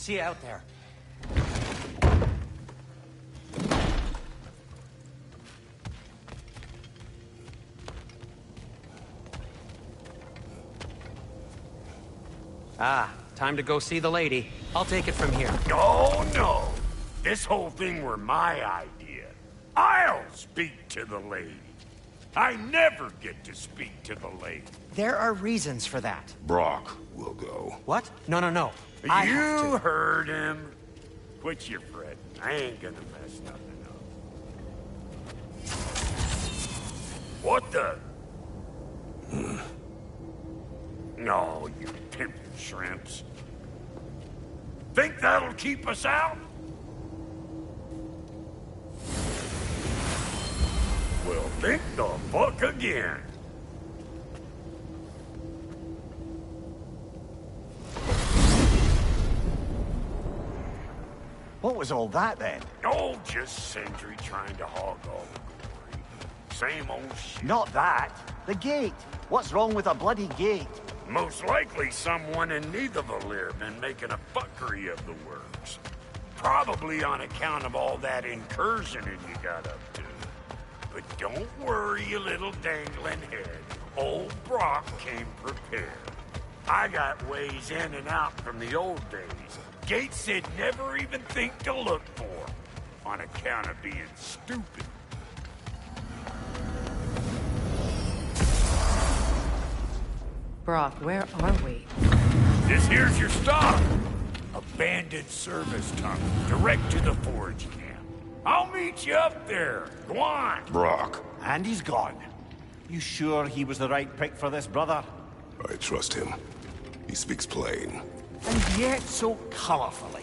See you out there. Ah, time to go see the lady. I'll take it from here. Oh, no. This whole thing were my idea. I'll speak to the lady. I never get to speak to the lady. There are reasons for that. Brock will go. What? No, no, no. I have You to. heard him. Quit your fretting. I ain't gonna mess nothing up. What the? No, you pimping shrimps. Think that'll keep us out? Well, think the fuck again. What was all that then? Oh, just Sindri trying to hog all the glory. Same old shit. Not that. The gate. What's wrong with a bloody gate? Most likely someone in Nidavellir been making a fuckery of the works. Probably on account of all that incursioning you got up to. But don't worry, you little dangling head. Old Brock came prepared. I got ways in and out from the old days. Gates said never even think to look for, on account of being stupid. Brock, where are we? This here's your stop. Abandoned service tunnel, direct to the forage camp. I'll meet you up there. Go on. Brock, And he's gone. You sure he was the right pick for this, brother? I trust him. He speaks plain. And yet so colorfully.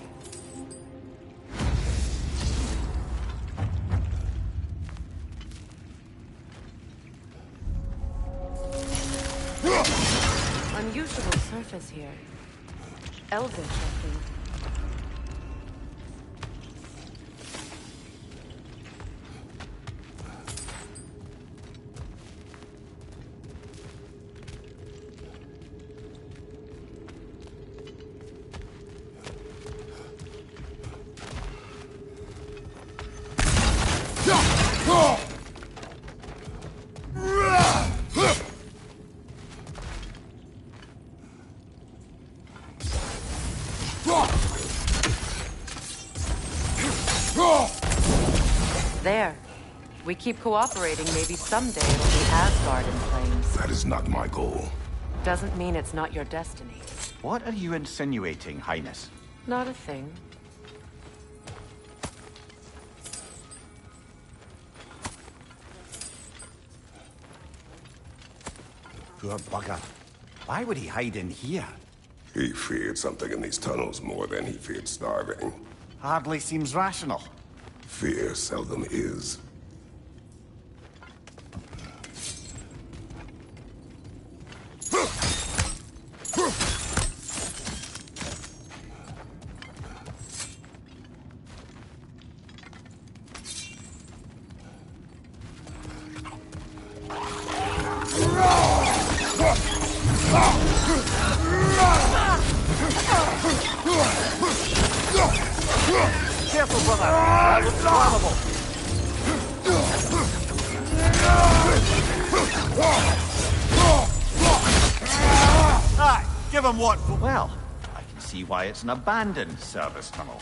Unusual surface here. Elvish, I think. There. We keep cooperating, maybe someday it'll be Asgard in flames. That is not my goal. Doesn't mean it's not your destiny. What are you insinuating, Highness? Not a thing. Poor bugger. Why would he hide in here? He feared something in these tunnels more than he feared starving. Hardly seems rational. Fear seldom is. Careful, brother. That was flammable. Aye, give him what for... Well, I can see why it's an abandoned service tunnel.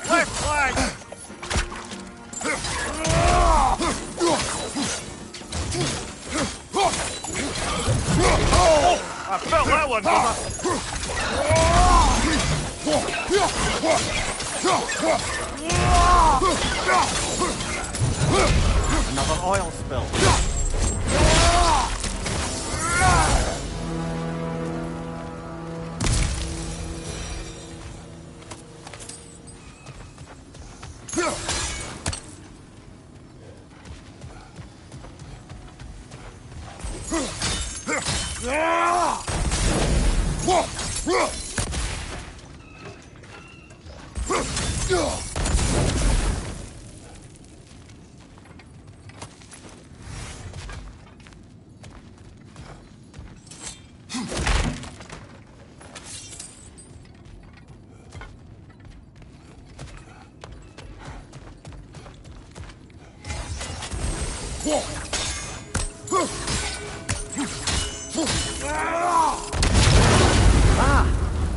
Left flank! Oh, I felt that one, Another oil spill.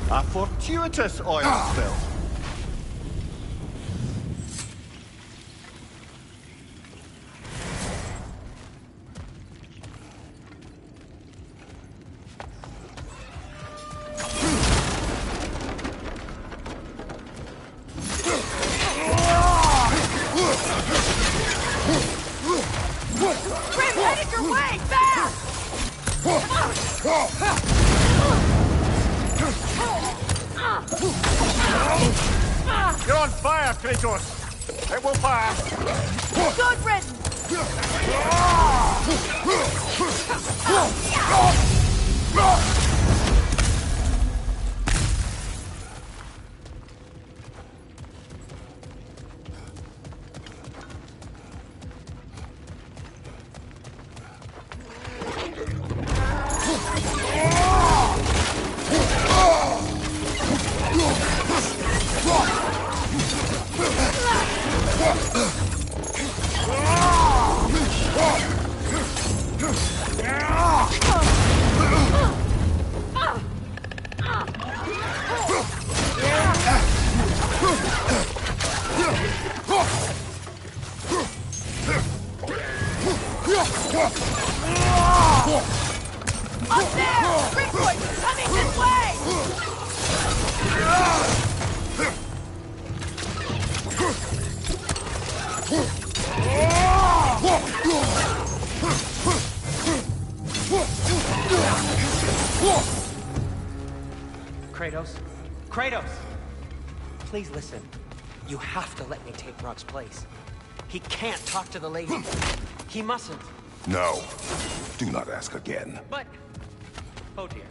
A fortuitous oil spill. Grim, headed your way! Fast! You're on fire, Kratos! It will pass! Good riddance! Up there! Greenwood, coming this way! Kratos? Kratos! Please listen. You have to let me take Rock's place. He can't talk to the lady. He mustn't. No. Do not ask again. But... Oh dear.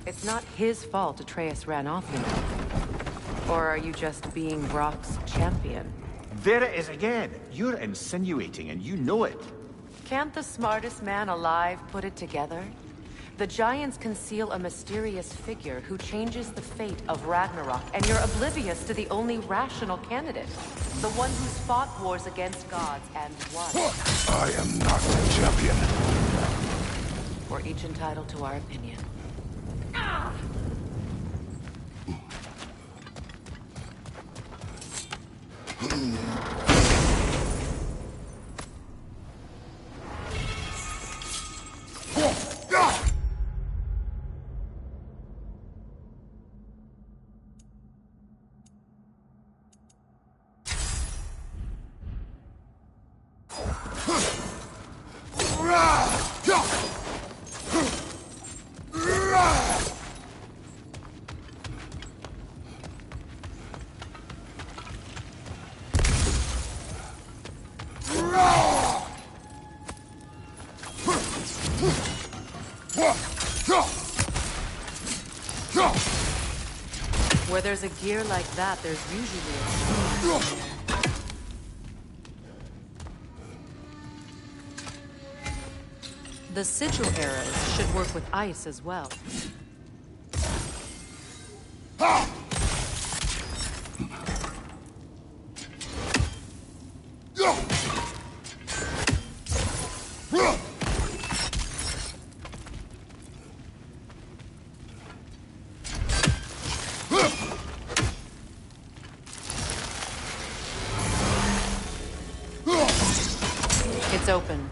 It's not his fault Atreus ran off, you know. Or are you just being Brock's champion? There it is again. You're insinuating, and you know it. Can't the smartest man alive put it together? The Giants conceal a mysterious figure who changes the fate of Ragnarok, and you're oblivious to the only rational candidate. The one who's fought wars against gods and won. I am not the champion. We're each entitled to our opinion. Where there's a gear like that, there's usually a... The sigil arrows should work with ice as well. It's open.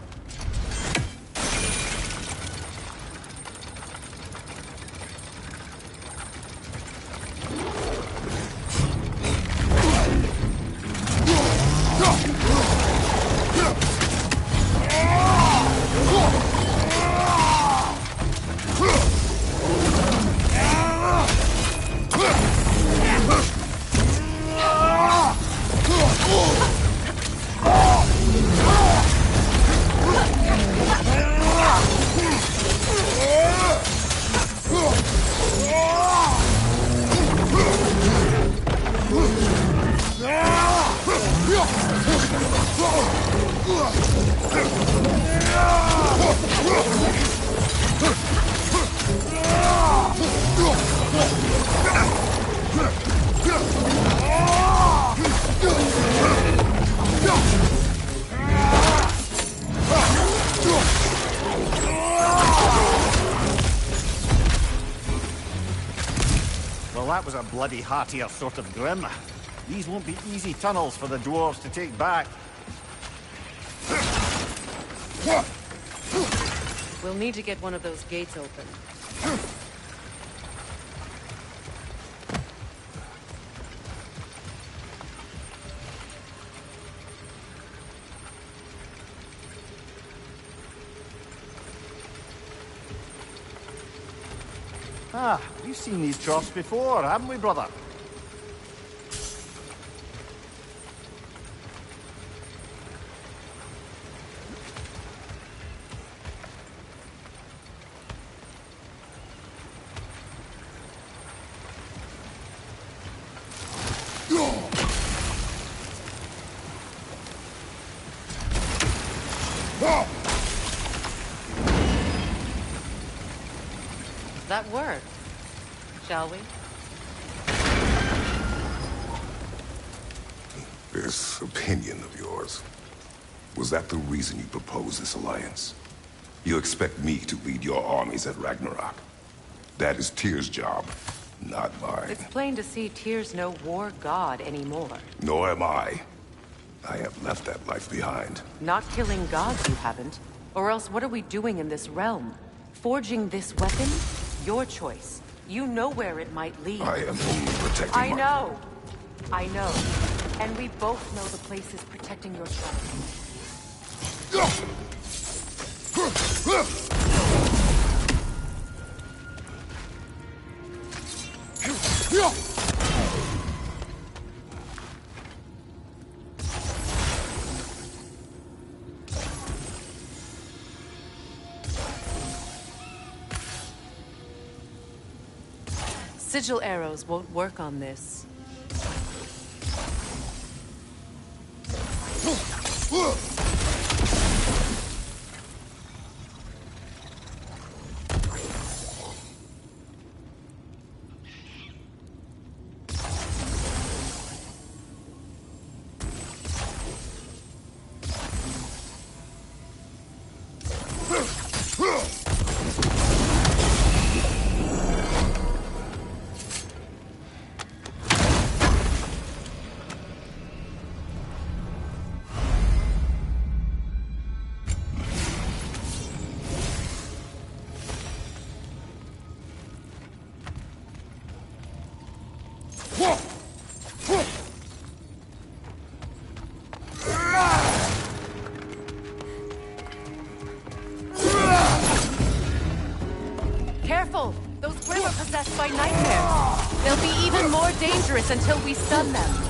Well, that was a bloody heartier sort of grim. These won't be easy tunnels for the dwarves to take back. We'll need to get one of those gates open. Ah, we've seen these troughs before, haven't we, brother? That worked, shall we? This opinion of yours, was that the reason you proposed this alliance? You expect me to lead your armies at Ragnarok? That is Tyr's job, not mine. It's plain to see Tyr's no war god anymore. Nor am I. I have left that life behind. Not killing gods, you haven't. Or else what are we doing in this realm? Forging this weapon? Your choice. You know where it might lead. I am only protecting I know. I know. And we both know the place is protecting your shrine. Sigil arrows won't work on this. They'll be even more dangerous until we stun them.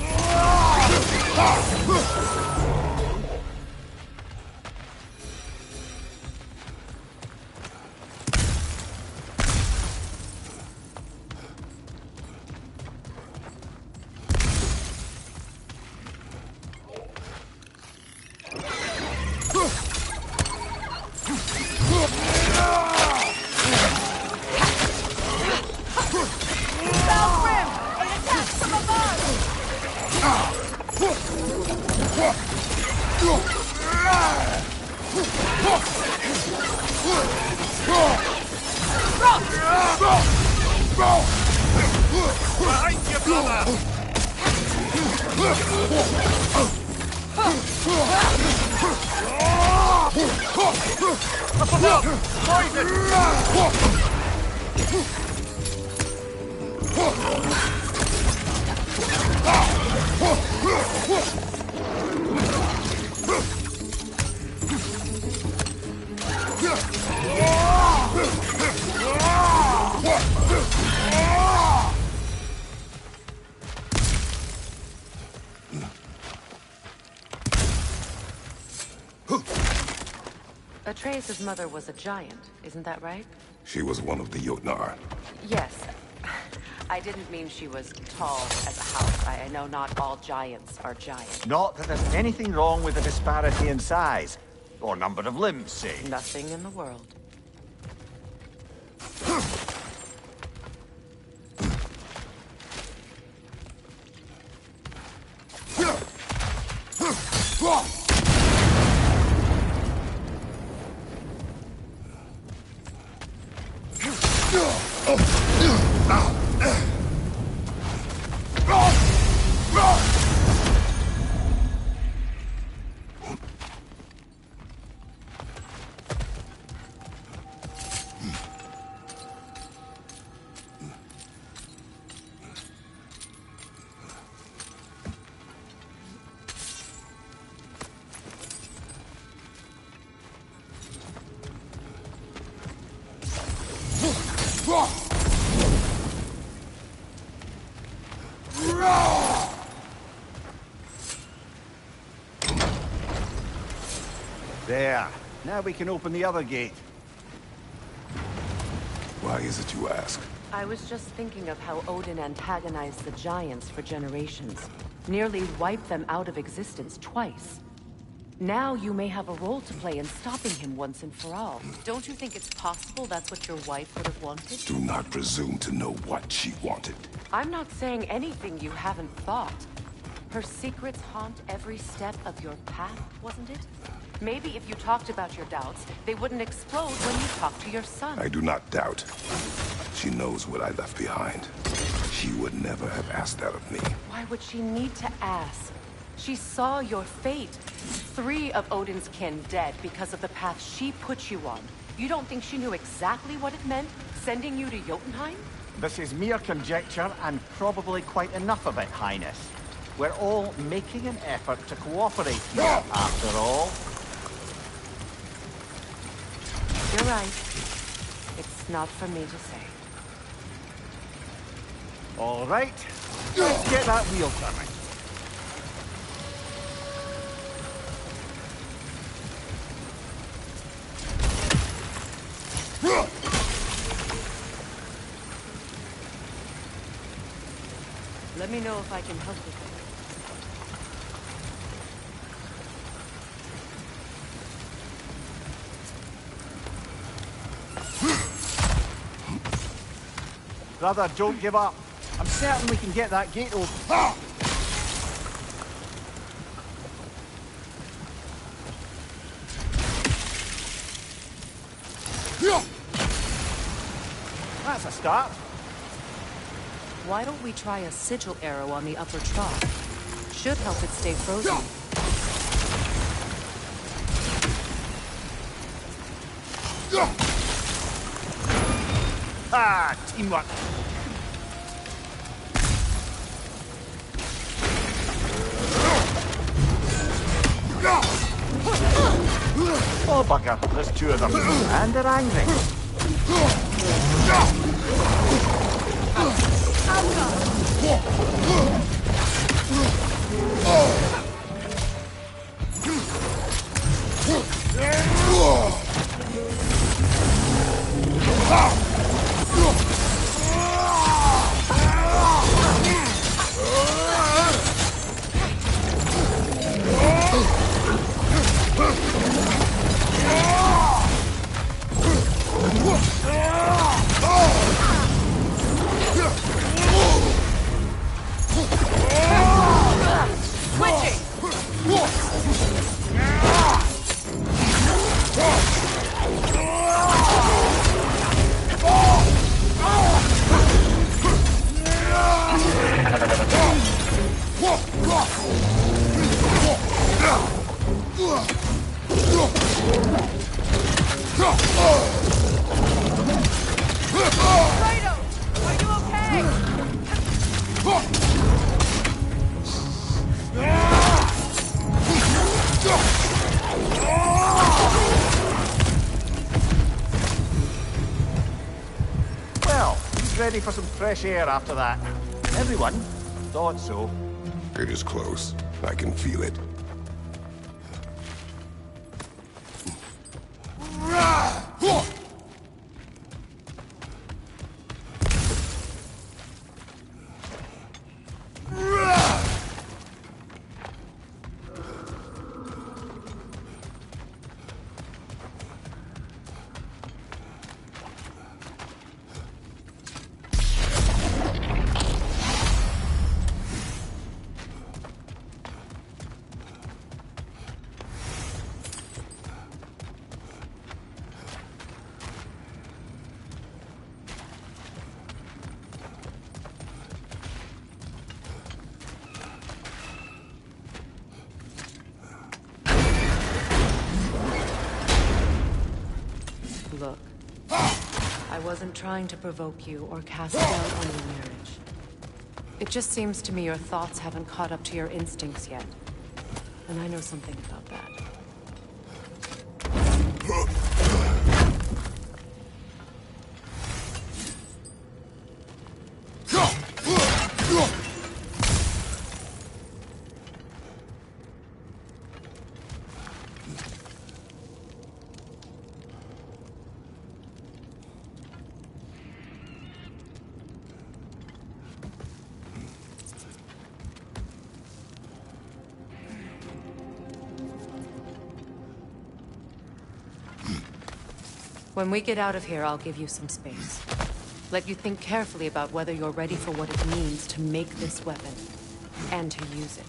Atreus' mother was a giant, isn't that right? She was one of the Jotnar. Yes. I didn't mean she was tall as a house. I know not all giants are giants. Not that there's anything wrong with the disparity in size. Or number of limbs, say. Nothing in the world. There. Now we can open the other gate. Why is it you ask? I was just thinking of how Odin antagonized the giants for generations. Nearly wiped them out of existence twice. Now you may have a role to play in stopping him once and for all. Don't you think it's possible that's what your wife would have wanted? Do not presume to know what she wanted. I'm not saying anything you haven't thought. Her secrets haunt every step of your path, wasn't it? Maybe if you talked about your doubts, they wouldn't explode when you talk to your son. I do not doubt. She knows what I left behind. She would never have asked that of me. Why would she need to ask? She saw your fate. 3 of Odin's kin dead because of the path she put you on. You don't think she knew exactly what it meant, sending you to Jotunheim? This is mere conjecture, and probably quite enough of it, Highness. We're all making an effort to cooperate here, after all. You're right. It's not for me to say. All right. Let's get that wheel turning. Let me know if I can help with it. Brother, don't give up. I'm certain we can get that gate open. That's a start. Why don't we try a sigil arrow on the upper trough? Should help it stay frozen. Ah, teamwork. Oh, bugger. There's 2 of them. And they're angry. Well, he's ready for some fresh air after that. Everyone thought so. It is close. I can feel it. Look, I wasn't trying to provoke you or cast doubt on your marriage. It just seems to me your thoughts haven't caught up to your instincts yet. And I know something about that. When we get out of here, I'll give you some space. Let you think carefully about whether you're ready for what it means to make this weapon, and to use it.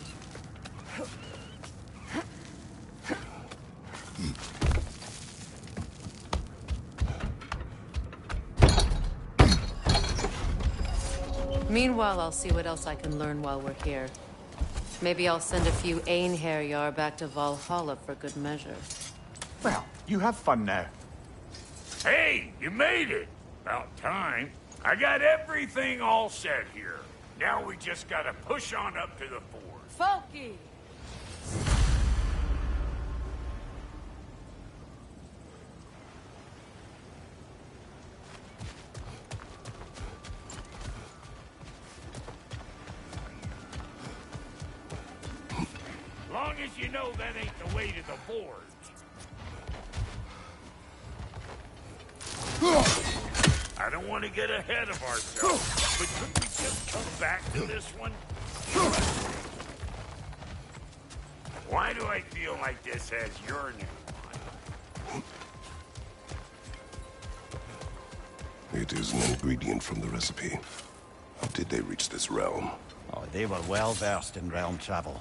Meanwhile, I'll see what else I can learn while we're here. Maybe I'll send a few Einherjar back to Valhalla for good measure. Well, you have fun now. Hey, you made it! About time. I got everything all set here. Now we just gotta push on up to the fort. Funky! Long as you know that ain't the way to the fort. I don't want to get ahead of ourselves, but could we just come back to this one? Why do I feel like this has your name on it? It is an ingredient from the recipe. How did they reach this realm? Oh, they were well versed in realm travel.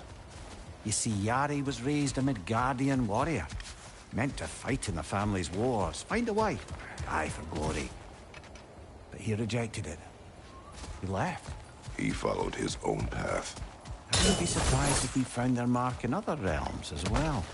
You see, Yari was raised a Midgardian warrior. Meant to fight in the family's wars, find a wife, die for glory. But he rejected it. He left. He followed his own path. I wouldn't be surprised if we found their mark in other realms as well.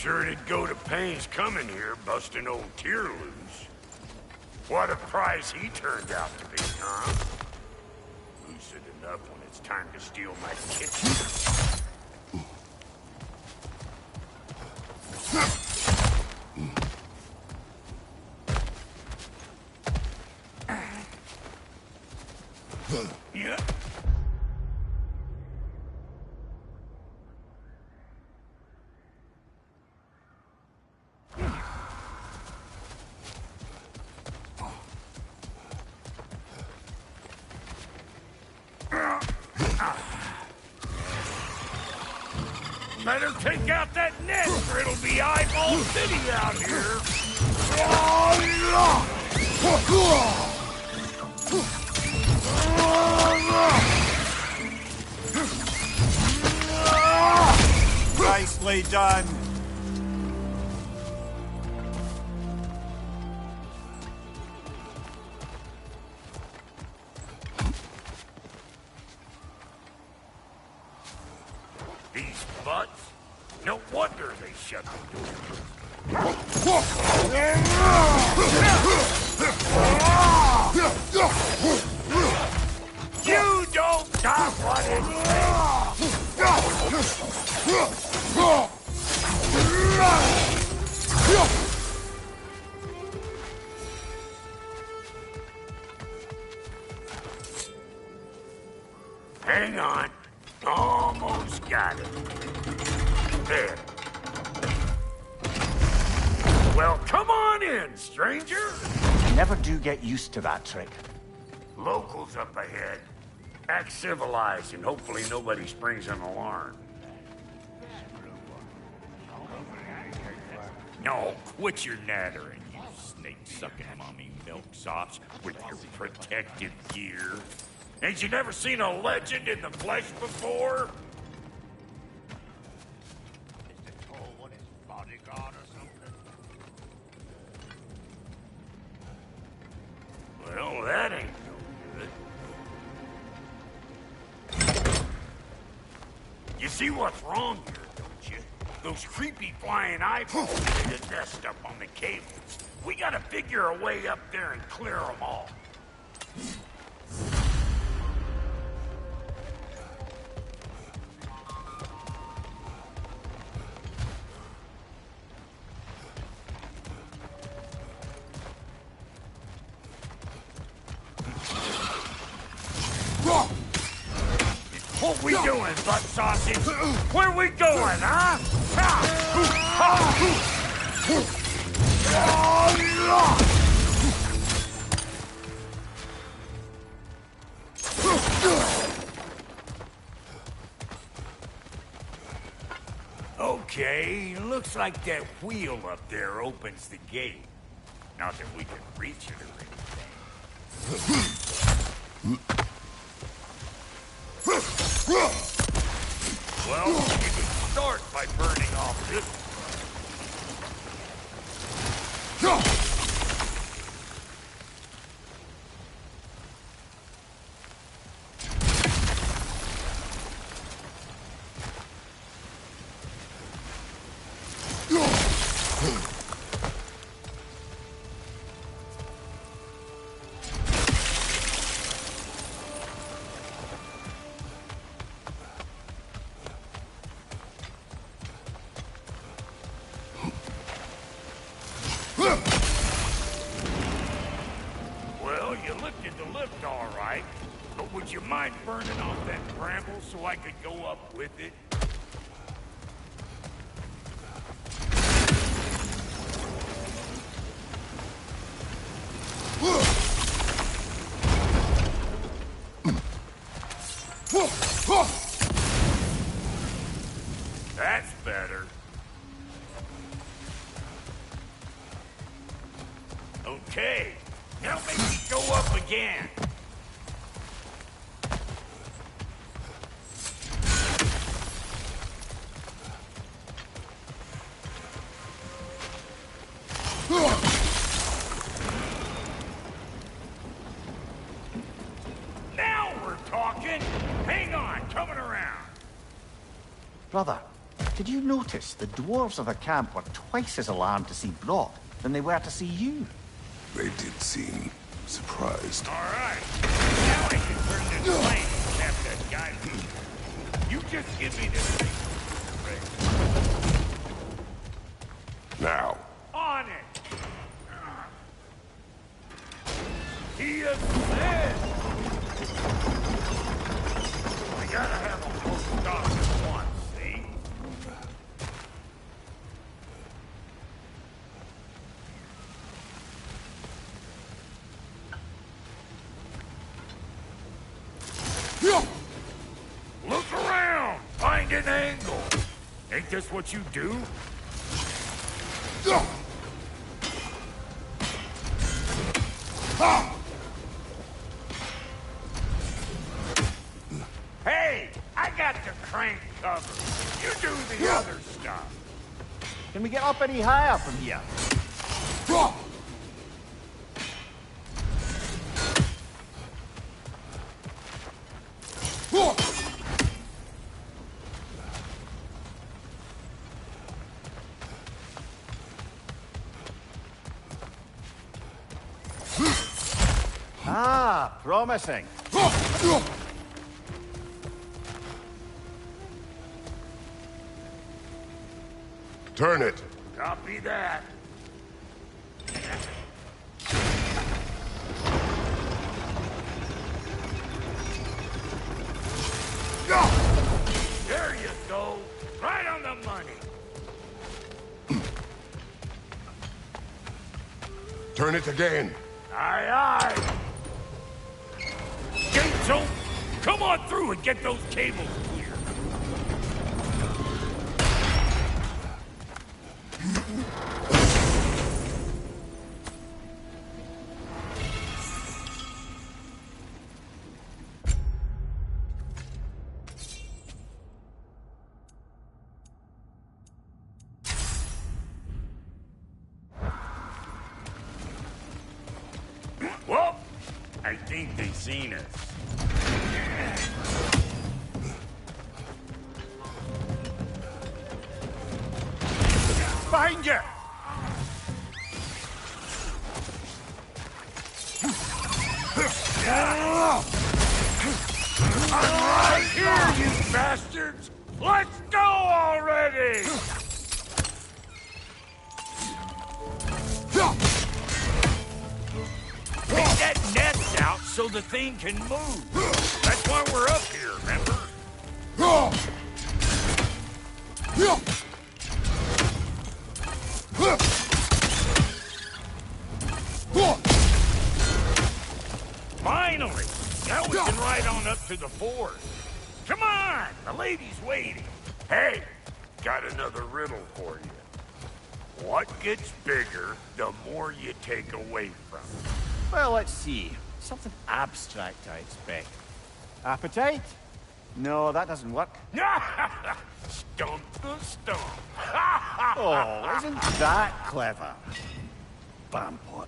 sure did go to pains coming here, busting old Tear loose. What a prize he turned out to be, huh? Lucid enough when it's time to steal my kitchen. Yeah. Better take out that net, or it'll be eyeball city out here. Nicely done. These butts? No wonder they shut the door. You don't got what Hang on. Almost got it. There. Well, come on in, stranger. Never do get used to that trick. Locals up ahead. Act civilized and hopefully nobody springs an alarm. No, quit your nattering, you snake-sucking mommy milksops with your protective gear. Ain't you never seen a legend in the flesh before? Well, that ain't no good. You see what's wrong here, don't you? Those creepy flying eyeballs made a nest up on the cables. We gotta figure a way up there and clear them all. What we doing, butt sausage? Where we going, huh? Okay, looks like that wheel up there opens the gate. Not that we can reach it or anything. Well, you can start by burning off this Well, you lifted the lift all right, but would you mind burning off that bramble so I could go up with it? That's better. Okay, now make me go up again. Now we're talking. Hang on, coming around. Brother, Did you notice the dwarves of the camp were twice as alarmed to see Brock than they were to see you? They did seem surprised. All right. Now I can turn this flame and cap that guy. You just give me this thing. Now. On it! He is dead! I gotta have them both stop at once, see? Look around! Find an angle! Ain't this what you do? Hey, I got the crank covered. You do the other stuff. Can we get up any higher from here? Ah, promising. Turn it. Copy that. There you go. Right on the money. Turn it again. Aye, aye. Gates open. Come on through and get those cables clear. Well, I think they seen us. Behind you! I'm right here, you bastards! Let's go already! Take that net out so the thing can move. That's why we're up here, remember? Finally! Now we can ride on up to the fort. Come on! The lady's waiting. Hey, got another riddle for you. What gets bigger, the more you take away from it? Well, let's see. Something abstract, I expect. Appetite? No, that doesn't work. Stump the stump. Oh, isn't that clever? Bampot.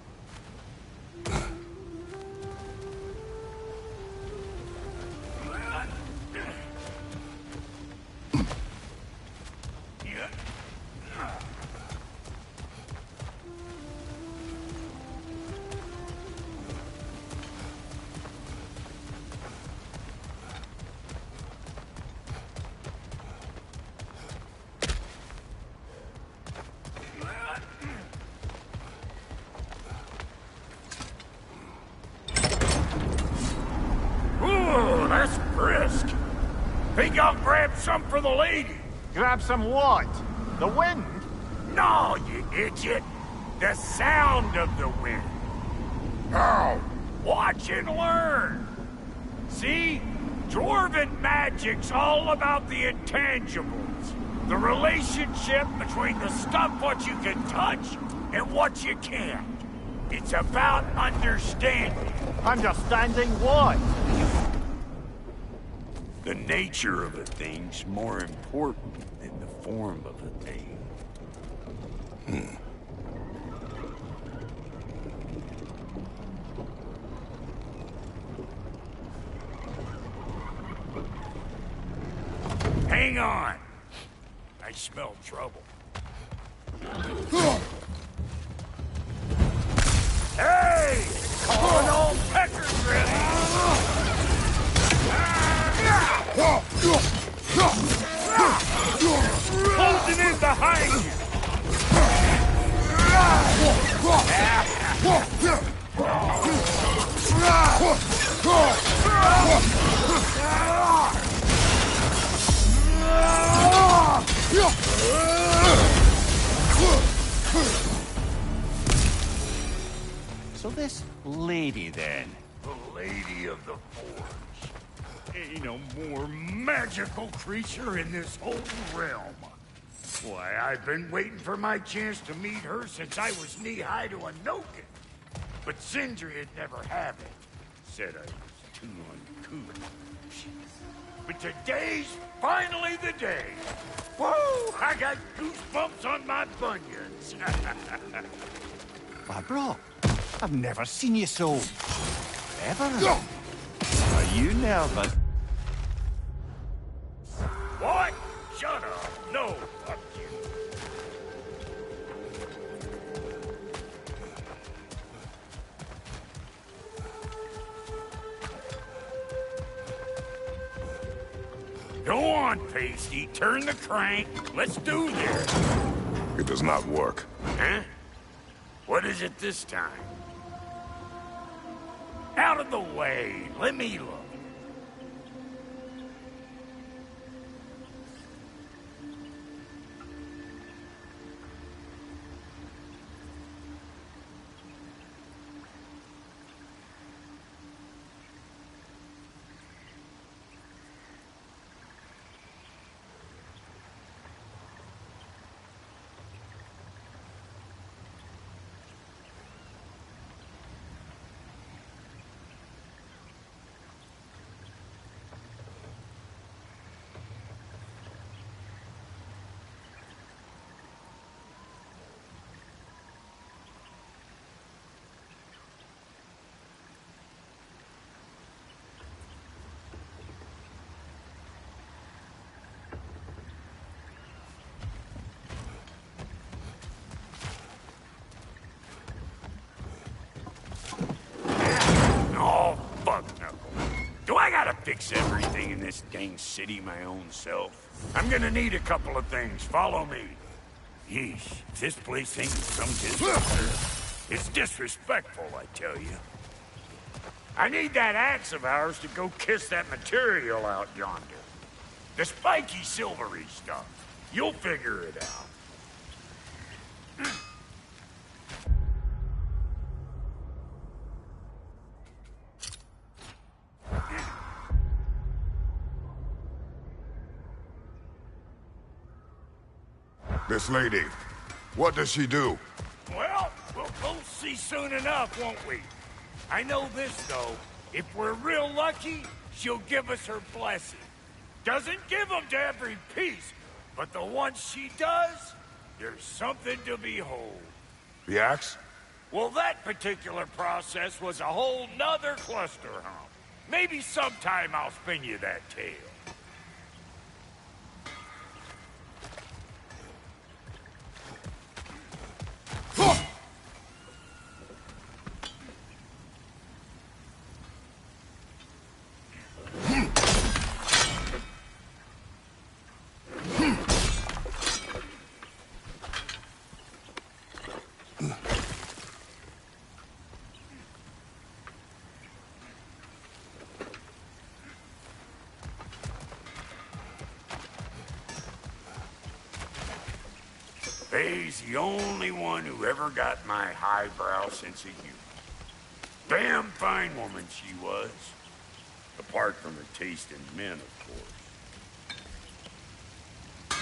Ooh, that's brisk. Think I'll grab some for the lady. Grab some what? The wind? No, you idiot. The sound of the wind. Now, watch and learn. See? Dwarven magic's all about the intangibles. The relationship between the stuff what you can touch and what you can't. It's about understanding. Understanding what? The nature of a thing's more important than the form of a thing. Hang on. I smell trouble. Hey! Calling all peckers ready! Closing in behind you! So this lady, then? The Lady of the Forge. Ain't no more magical creature in this whole realm. Why, I've been waiting for my chance to meet her since I was knee-high to a Noken. But Sindri'd never have it. Said I was too uncouth. But today's finally the day. Whoa! I got goosebumps on my bunions. Why, bro, I've never seen you so... ever. Are you nervous? What? Shut up. No, fuck you. Go on, Pasty. Turn the crank. Let's do this. It does not work. Huh? What is it this time? Out of the way. Let me look. Fix everything in this dang city my own self. I'm gonna need a couple of things. Follow me. Yeesh, if this place ain't some disrespect. It's disrespectful, I tell you. I need that axe of ours to go kiss that material out yonder. The spiky silvery stuff. You'll figure it out. This lady, what does she do? Well, we'll both see soon enough, won't we? I know this, though. If we're real lucky, she'll give us her blessing. Doesn't give them to every piece, but the ones she does, there's something to behold. The axe? Well, that particular process was a whole nother cluster hump. Maybe sometime I'll spin you that tale. Faye's the only one who ever got my highbrow sense of humor. Damn fine woman she was. Apart from her taste in men, of course.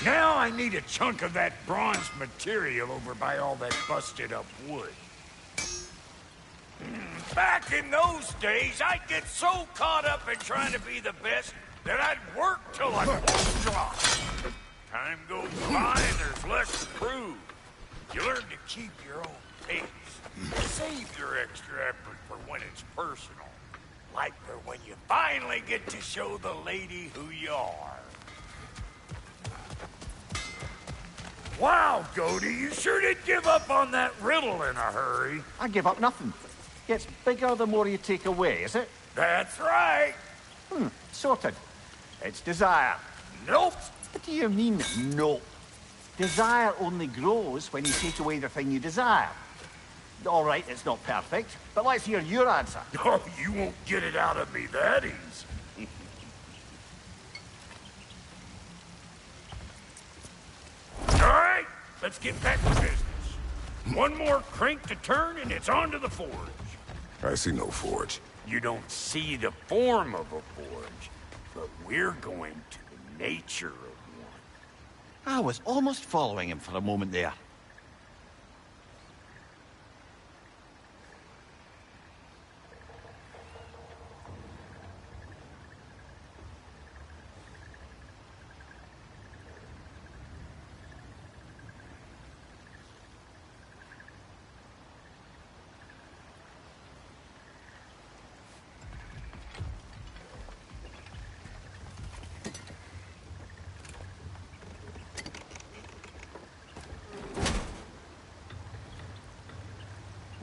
Now I need a chunk of that bronze material over by all that busted up wood. Back in those days, I'd get so caught up in trying to be the best that I'd work till I won't drop. Time goes by and there's less to prove. You learn to keep your own pace. Save your extra effort for when it's personal. Like for when you finally get to show the lady who you are. Wow, Goldie, you sure did give up on that riddle in a hurry. I give up nothing. Gets bigger the more you take away, is it? That's right. Sorted. It's desire. Nope. What do you mean, nope? Desire only grows when you take away the thing you desire. All right, it's not perfect, but let's hear your answer. Oh, you won't get it out of me that easy. All right, let's get back to business. One more crank to turn and it's on to the forge. I see no forge. You don't see the form of a forge, but we're going to the nature of one. I was almost following him for a moment there.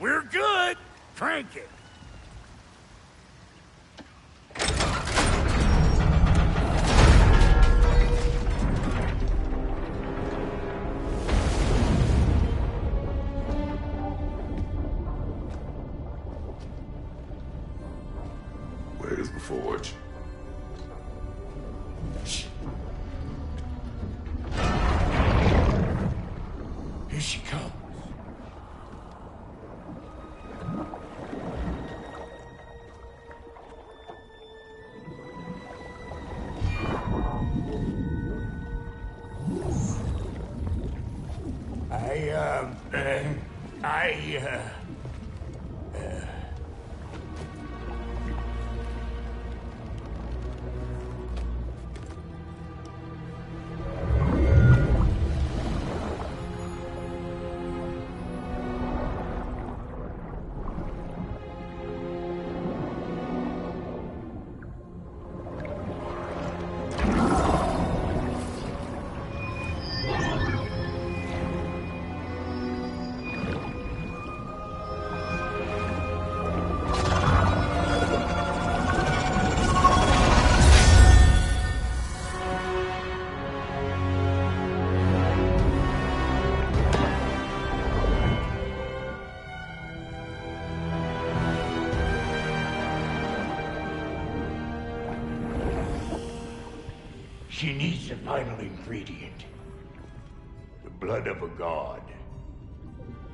We're good. Crank it. Where's the forge? Here she comes. She needs the final ingredient. The blood of a god.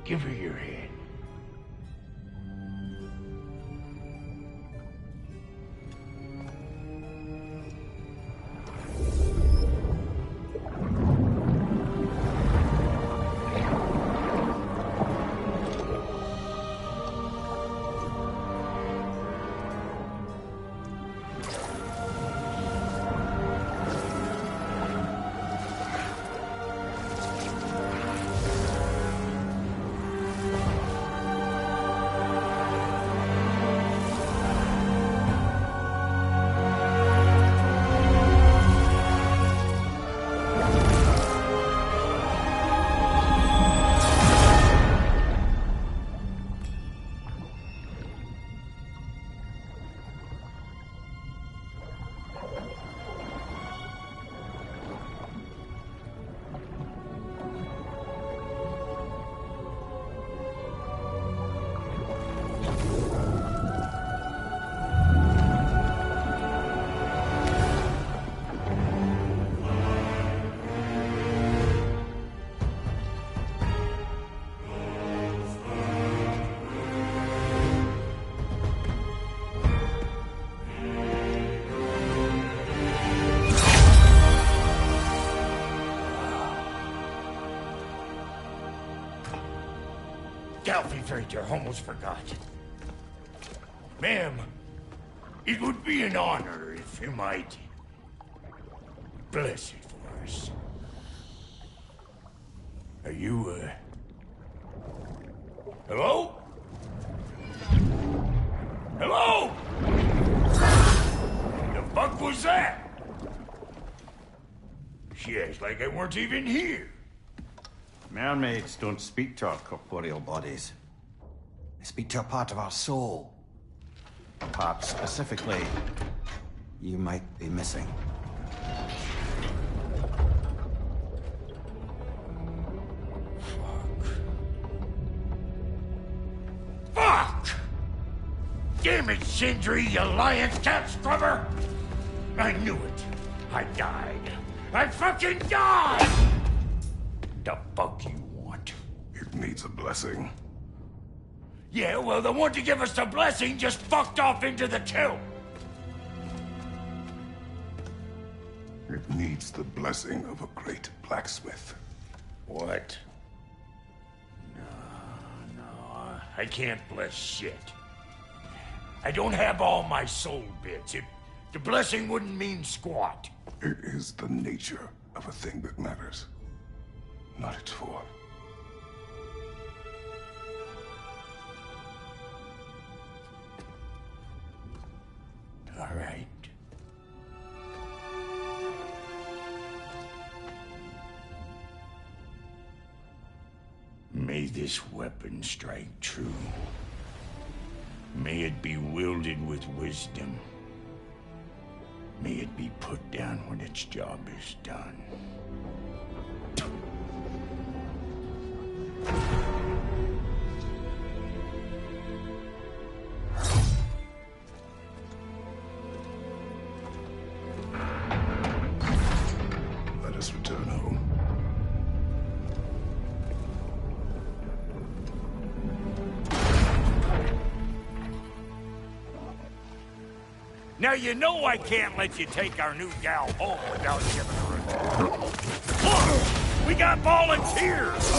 Give her your hand. I almost forgot. Ma'am, it would be an honor if you might bless it for us. Are you, hello? Hello? The fuck was that? She acts like I weren't even here. Mermaids don't speak to our corporeal bodies. They speak to a part of our soul. A part specifically you might be missing. Fuck! Damn it, Sindri, you lying cat scrubber! I knew it. I died. I fucking died! The fuck you want? It needs a blessing. Yeah, well, the one to give us the blessing just fucked off into the tomb. It needs the blessing of a great blacksmith. What? No, I can't bless shit. I don't have all my soul bits. The blessing wouldn't mean squat. It is the nature of a thing that matters, not its form. All right. May this weapon strike true. May it be wielded with wisdom. May it be put down when its job is done. Let us return home. Now you know I can't let you take our new gal home without giving her a... Look! We got volunteers!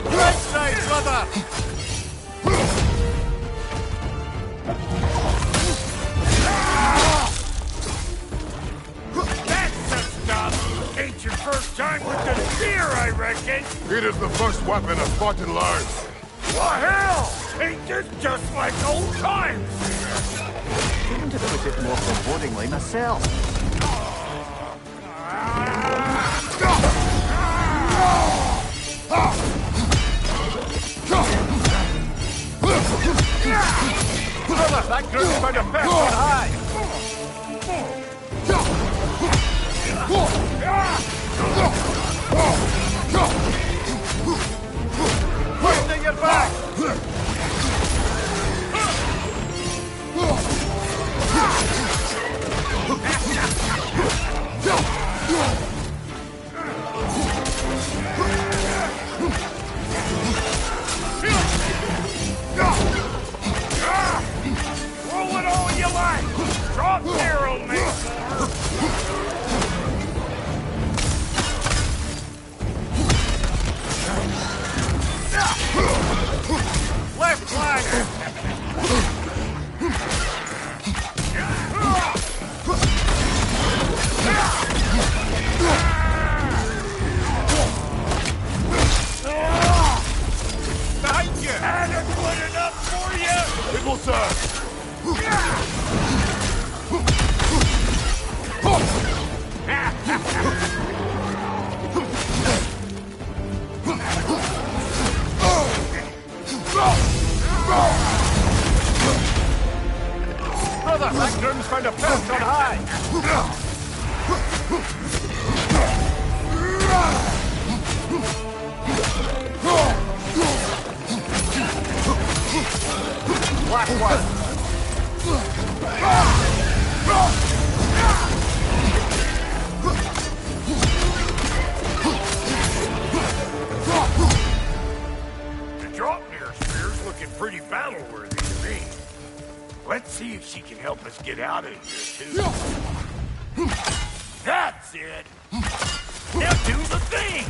Right side, brother! That's the stuff! Ain't your first time with the spear, I reckon! It is the first weapon a Spartan learns. What hell? Ain't this just like old times? Even to put it more forebodingly myself. Brother, that group's found a perch on high. Point to your back! Roll it all you like! Drop barrel, make more! Left flank! Behind you! Adequate enough for you? It will serve. Brother, that groom's found a perch on high! Last one! The Draupnir spear's looking pretty battle-worthy to me. Let's see if she can help us get out of here, too. That's it! Now do the thing!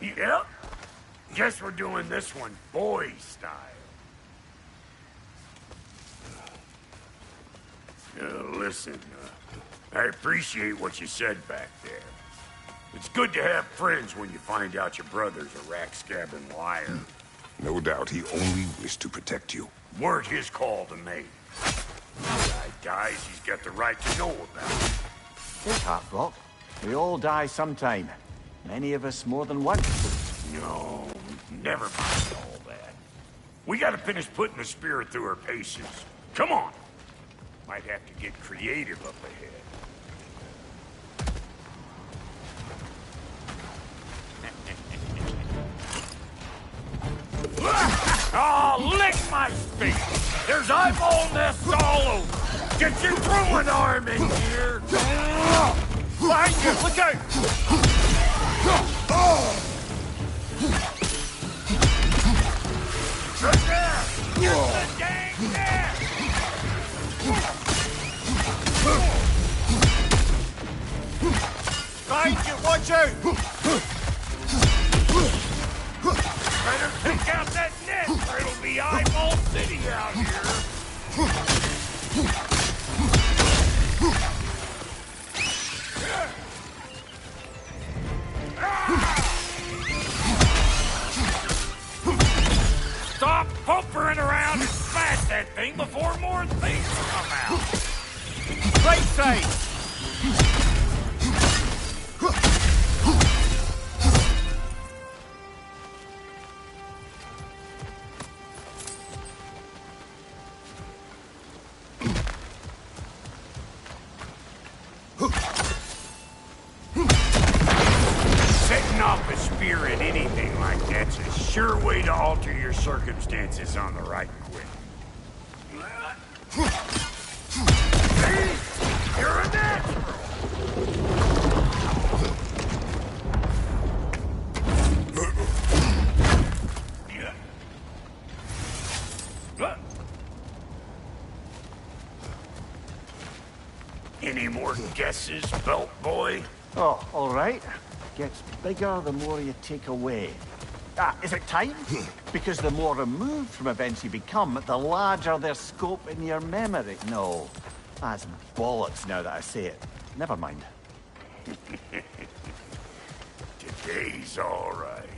Yep. Guess we're doing this one boy style. Listen, I appreciate what you said back there. It's good to have friends when you find out your brother's a rack-scabbing liar. No doubt he only wished to protect you. Weren't his call to make. Guy dies, he's got the right to know about it. Take heart, Brock. We all die sometime. Many of us more than once. No, never mind all that. We gotta finish putting the spirit through her paces. Come on! Might have to get creative up ahead. Oh, lick my face! There's eyeball nests all over! Get your throwing arm in here! Behind you! Look out! Right there! Here's the dang nest! Behind you! Watch out! Better take out that net, or it'll be Eyeball City out here. Stop pumpering around and smash that thing before more things come out. Right side. Setting off a spear at anything like that's a sure way to alter your circumstances on the right quick. See? You're a natural! Any more guesses, Belt Boy? Oh, all right. Gets bigger the more you take away. Is it time? Because the more removed from events you become, the larger their scope in your memory. No, that's bollocks now that I say it. Never mind. Today's all right.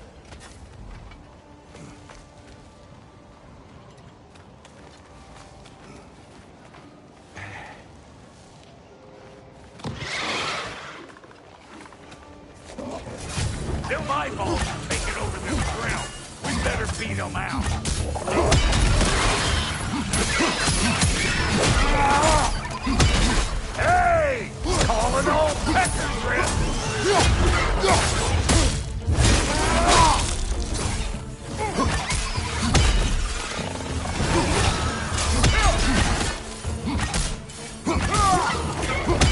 Them eyeballs are taking over this ground. We better beat them out. Hey! Calling all pecker grip!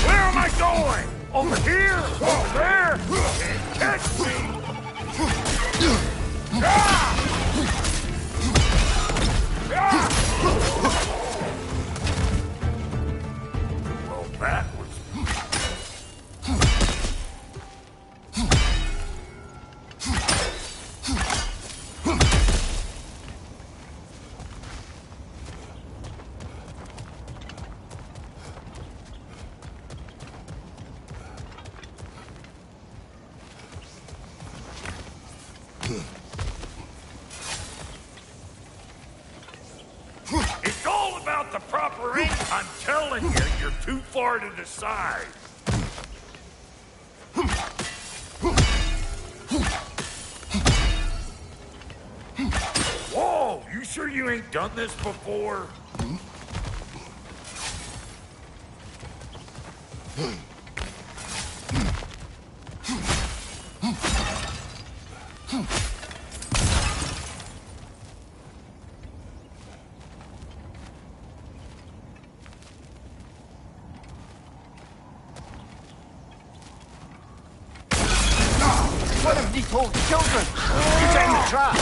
Where am I going? Over here? Over there? Can't catch me! Well, that was... It's all about the proper aim. I'm telling you, you're too far to the side. Whoa, you sure you ain't done this before? What have these old children? He's in the trap.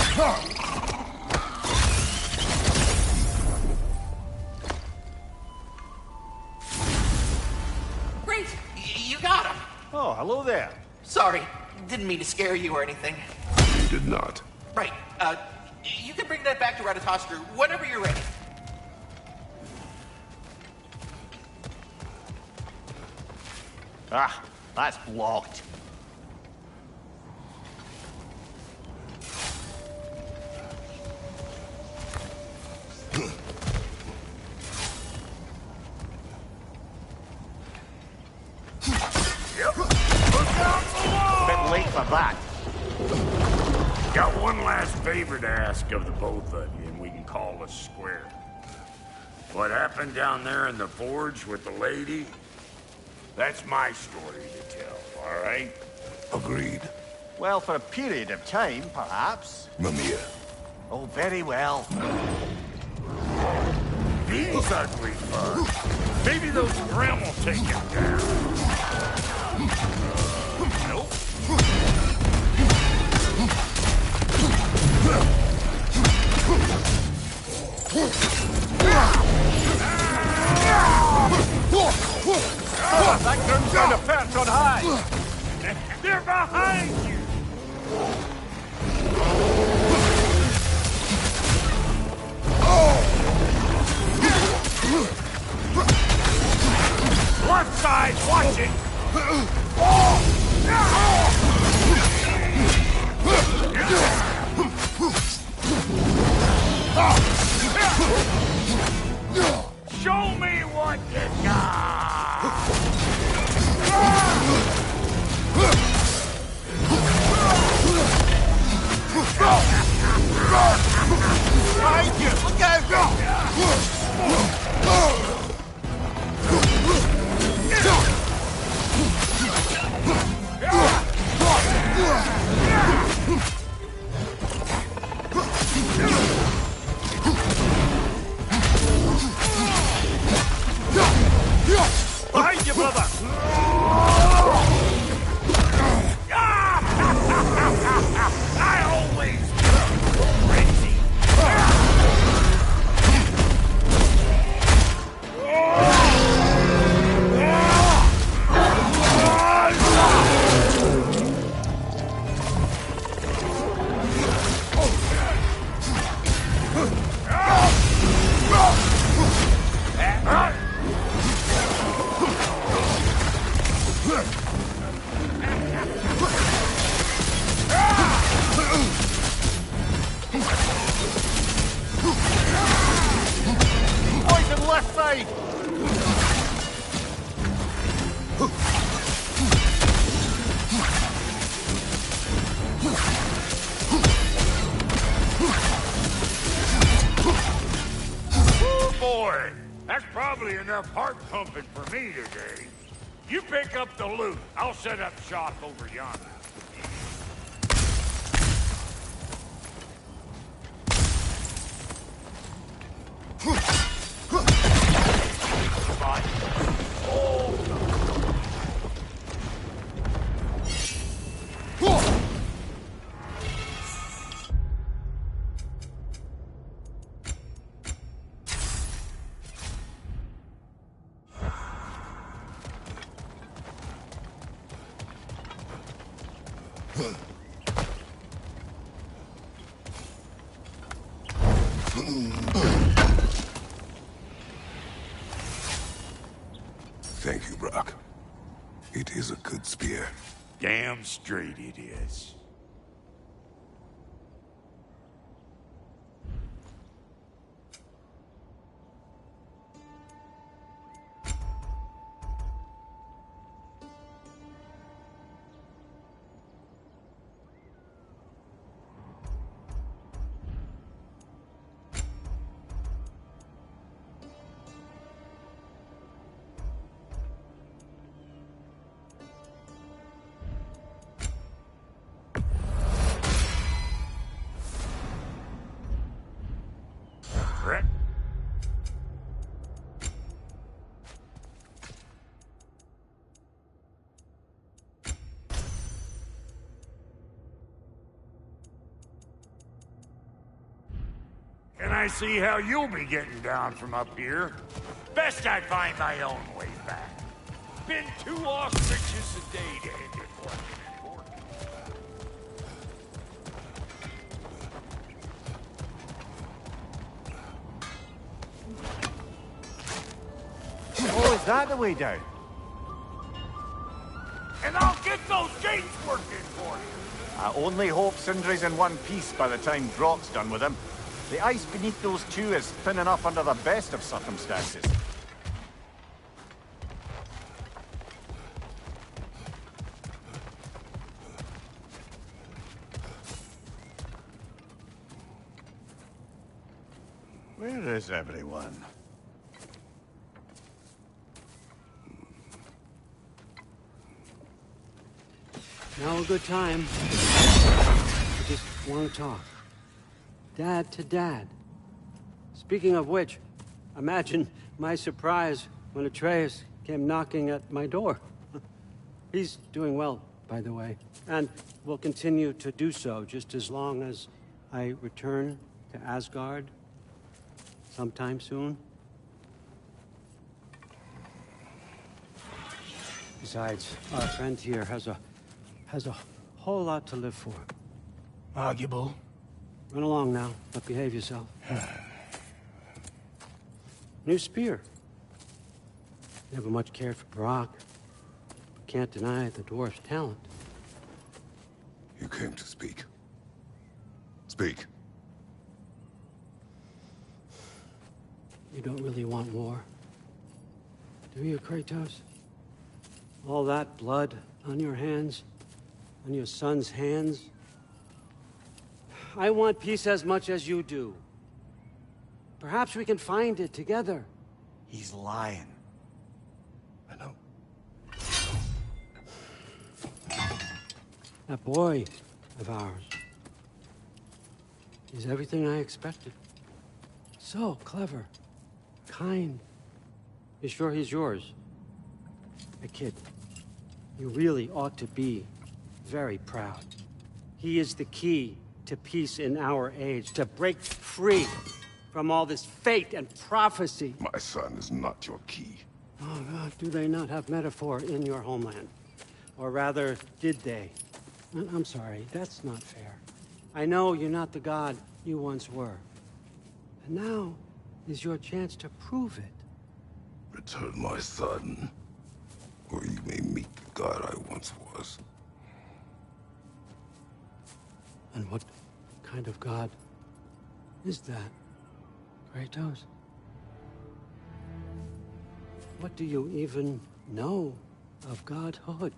Great! You got him! Oh, hello there. Sorry, didn't mean to scare you or anything. did not. Right. You can bring that back to Ratatoskr whenever you're ready. Ah, that's blocked. Bit late for that. Got one last favor to ask of the both of you, and we can call us square. What happened down there in the forge with the lady? That's my story to tell, all right? Agreed. Well, for a period of time, perhaps. Mamiya. Oh, very well. These ugly bugs. Maybe those Grim will take him down. Nope. That Grim's got a perch on high! They're behind you! Left side, watch it! Show me what you got! Behind you! Look out! Behind you, brother! I always crazy! Poison left side! Oh boy, that's probably enough heart pumping for me today. You pick up the loot. I'll set up shop over yonder. Thank you, Brock. It is a good spear. Damn straight it is. Correct. Can I see how you'll be getting down from up here? Best I find my own way back. Been 2 ostriches a day to end it. that the way down? And I'll get those gates working for you. I only hope Sindri's in one piece by the time Brock's done with him. The ice beneath those two is thin enough under the best of circumstances. Where is everyone? Now a good time. I just want to talk. Dad to Dad. Speaking of which, imagine my surprise when Atreus came knocking at my door. He's doing well, by the way, and will continue to do so just as long as I return to Asgard sometime soon. Besides, our friend here has a whole lot to live for. Arguable. Run along now, but behave yourself. New spear. Never much cared for Brock. Can't deny the dwarf's talent. You came to speak. Speak. You don't really want war, do you, Kratos? All that blood on your hands, on your son's hands. I want peace as much as you do. Perhaps we can find it together. He's lying. I know. That boy of ours is everything I expected. So clever, kind. You sure he's yours? A kid, you really ought to be very proud. He is the key to peace in our age, to break free from all this fate and prophecy. My son is not your key. Oh, God, do they not have metaphor in your homeland? Or rather, did they? I'm sorry, that's not fair. I know you're not the god you once were. And now is your chance to prove it. Return my son, or you may meet the god I once was. And what kind of god is that, Kratos? What do you even know of godhood?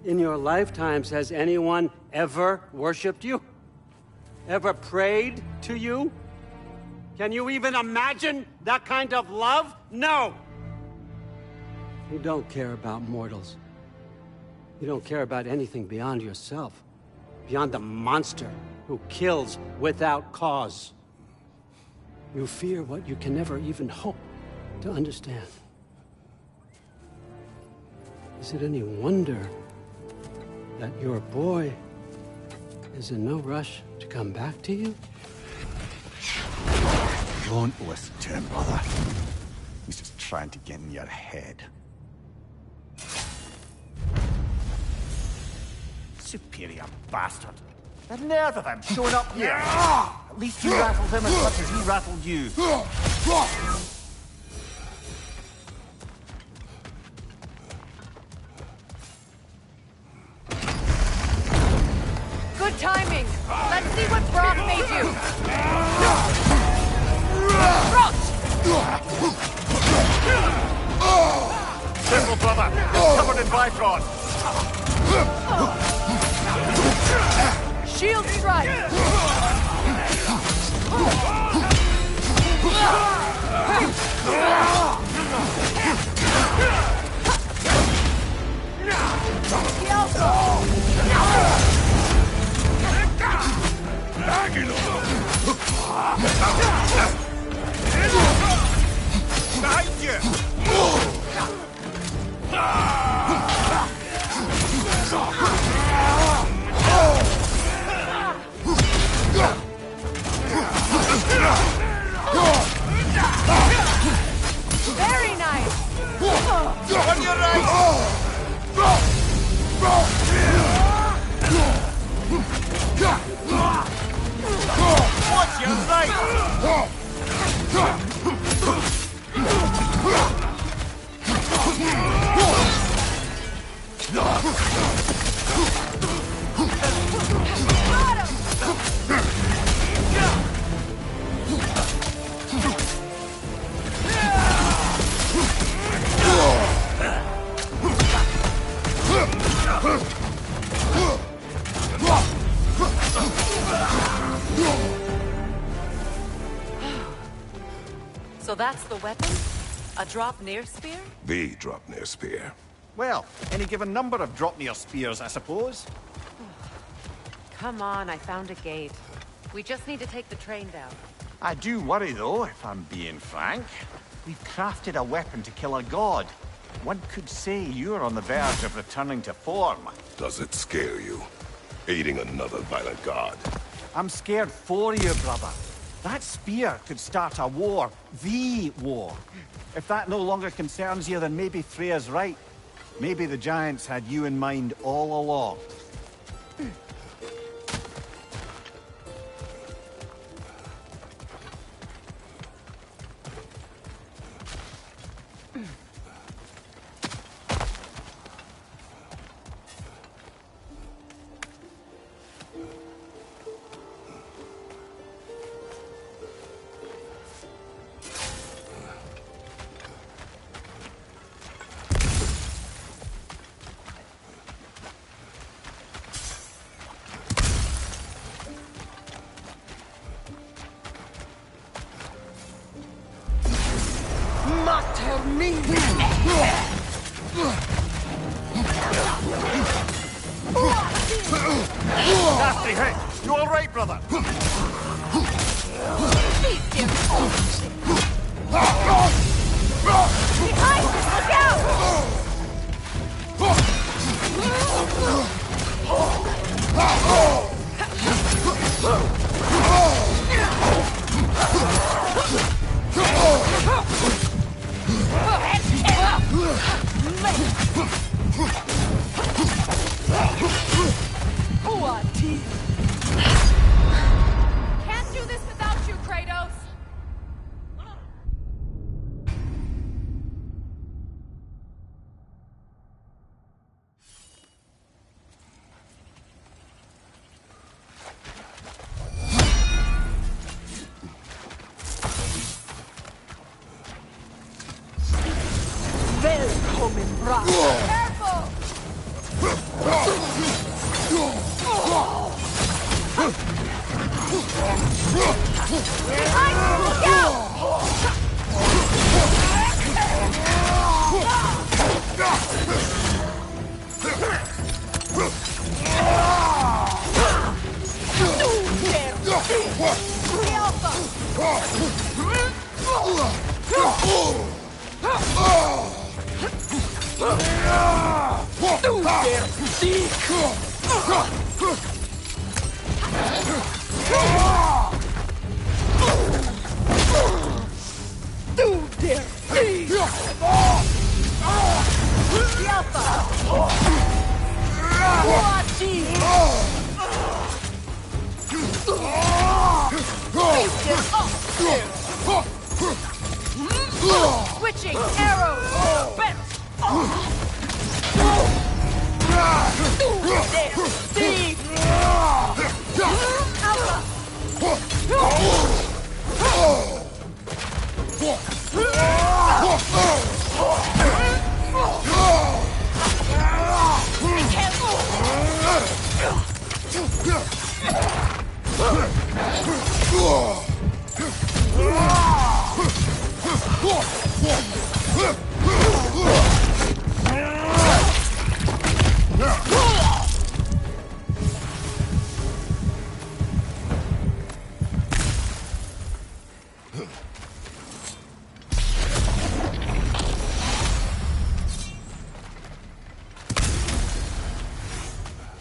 In your lifetimes, has anyone ever worshipped you? Ever prayed to you? Can you even imagine that kind of love? No! You don't care about mortals. You don't care about anything beyond yourself. Beyond the monster who kills without cause. You fear what you can never even hope to understand. Is it any wonder that your boy is in no rush to come back to you? Don't listen to him, brother. He's just trying to get in your head. Superior bastard. The nerve of him showing up here. At least you rattled him as much as he rattled you. Good timing. Let's see what Brock made you. Approach! Simple, brother. It's covered in Bifrost. Shield strike! Behind you! Very nice! On your right! Watch your right! So that's the weapon? A Dropnir spear? The Dropnir spear. Well, any given number of Dropnir spears, I suppose. Come on, I found a gate. We just need to take the train down. I do worry, though, if I'm being frank. We've crafted a weapon to kill a god. One could say you're on the verge of returning to form. Does it scare you? Aiding another violent god? I'm scared for you, brother. That spear could start a war. The war. If that no longer concerns you, then maybe Freya's right. Maybe the Giants had you in mind all along. Nasty hit! You all right, brother? Behind us! Look out! Can't do this without you, Kratos! Välkommen, bra! Careful! Behind you! Look out! The Switching arrows!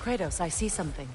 Kratos, I see something.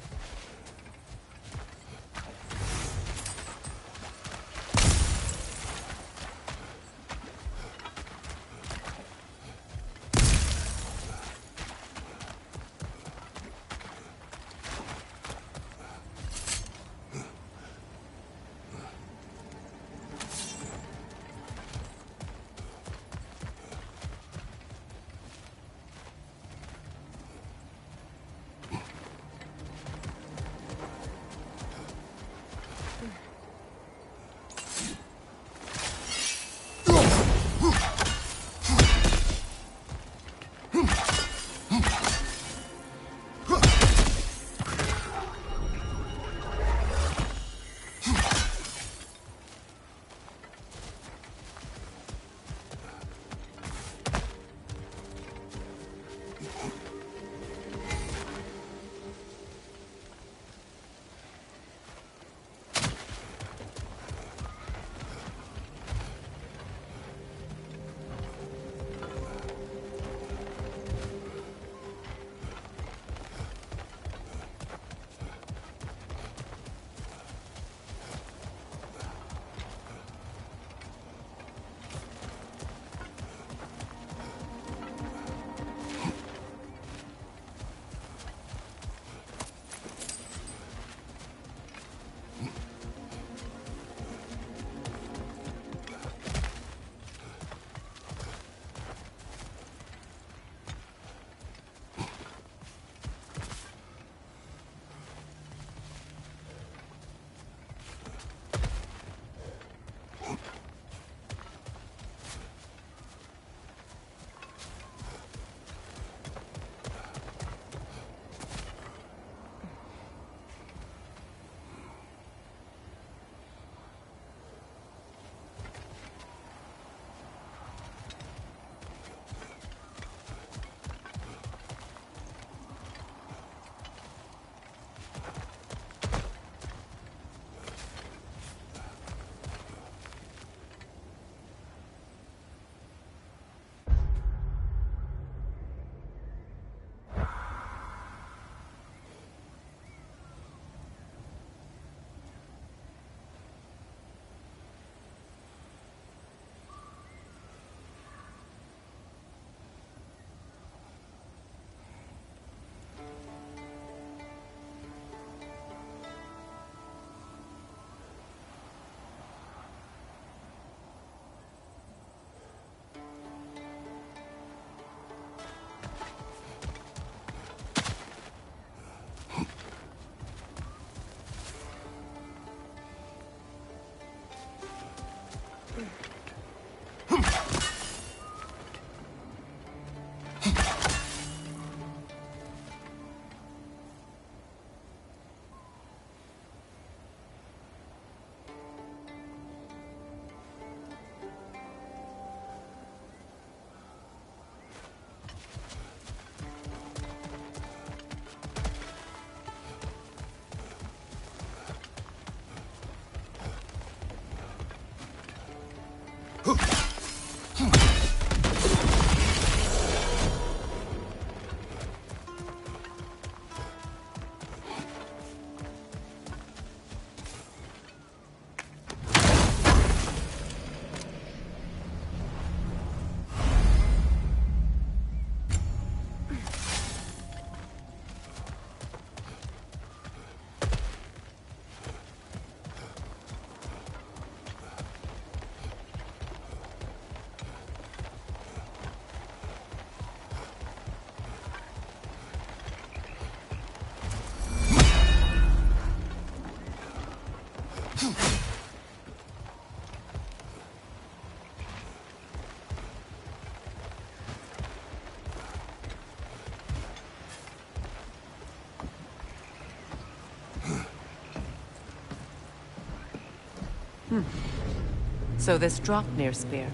So this Draupnir spear.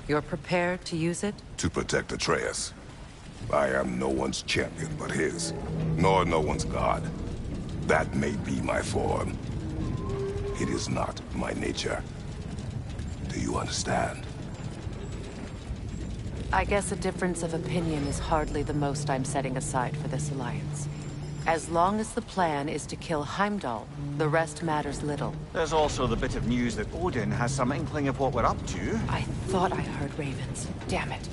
You're prepared to use it? To protect Atreus. I am no one's champion but his, nor no one's god. That may be my form. It is not my nature. Do you understand? I guess a difference of opinion is hardly the most I'm setting aside for this alliance. As long as the plan is to kill Heimdall, the rest matters little. There's also the bit of news that Odin has some inkling of what we're up to. I thought I heard ravens. Damn it.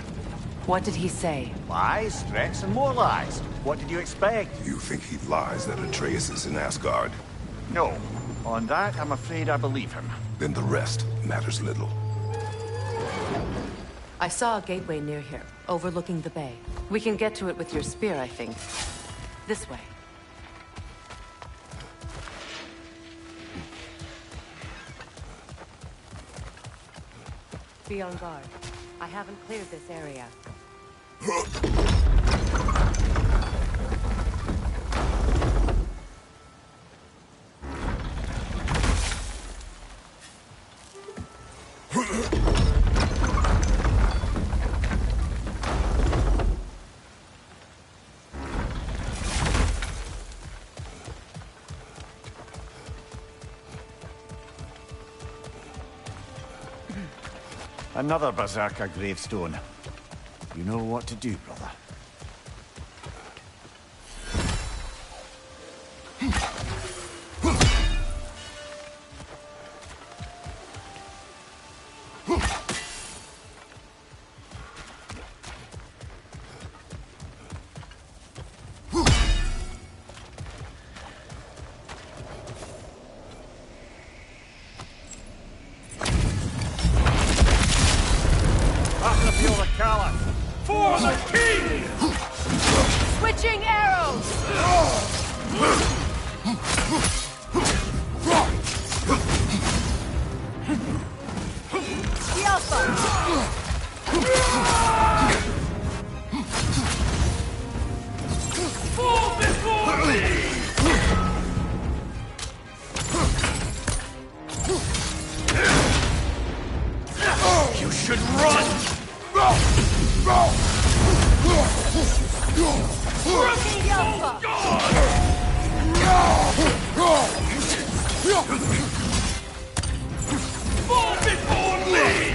What did he say? Lies, threats, and more lies. What did you expect? You think he lies that Atreus is in Asgard? No. On that, I'm afraid I believe him. Then the rest matters little. I saw a gateway near here, overlooking the bay. We can get to it with your spear, I think. This way. Be on guard. I haven't cleared this area. Another Berserker gravestone. You know what to do, brother. For the king! Switching arrows! Fall before me! You should run! Fall before me!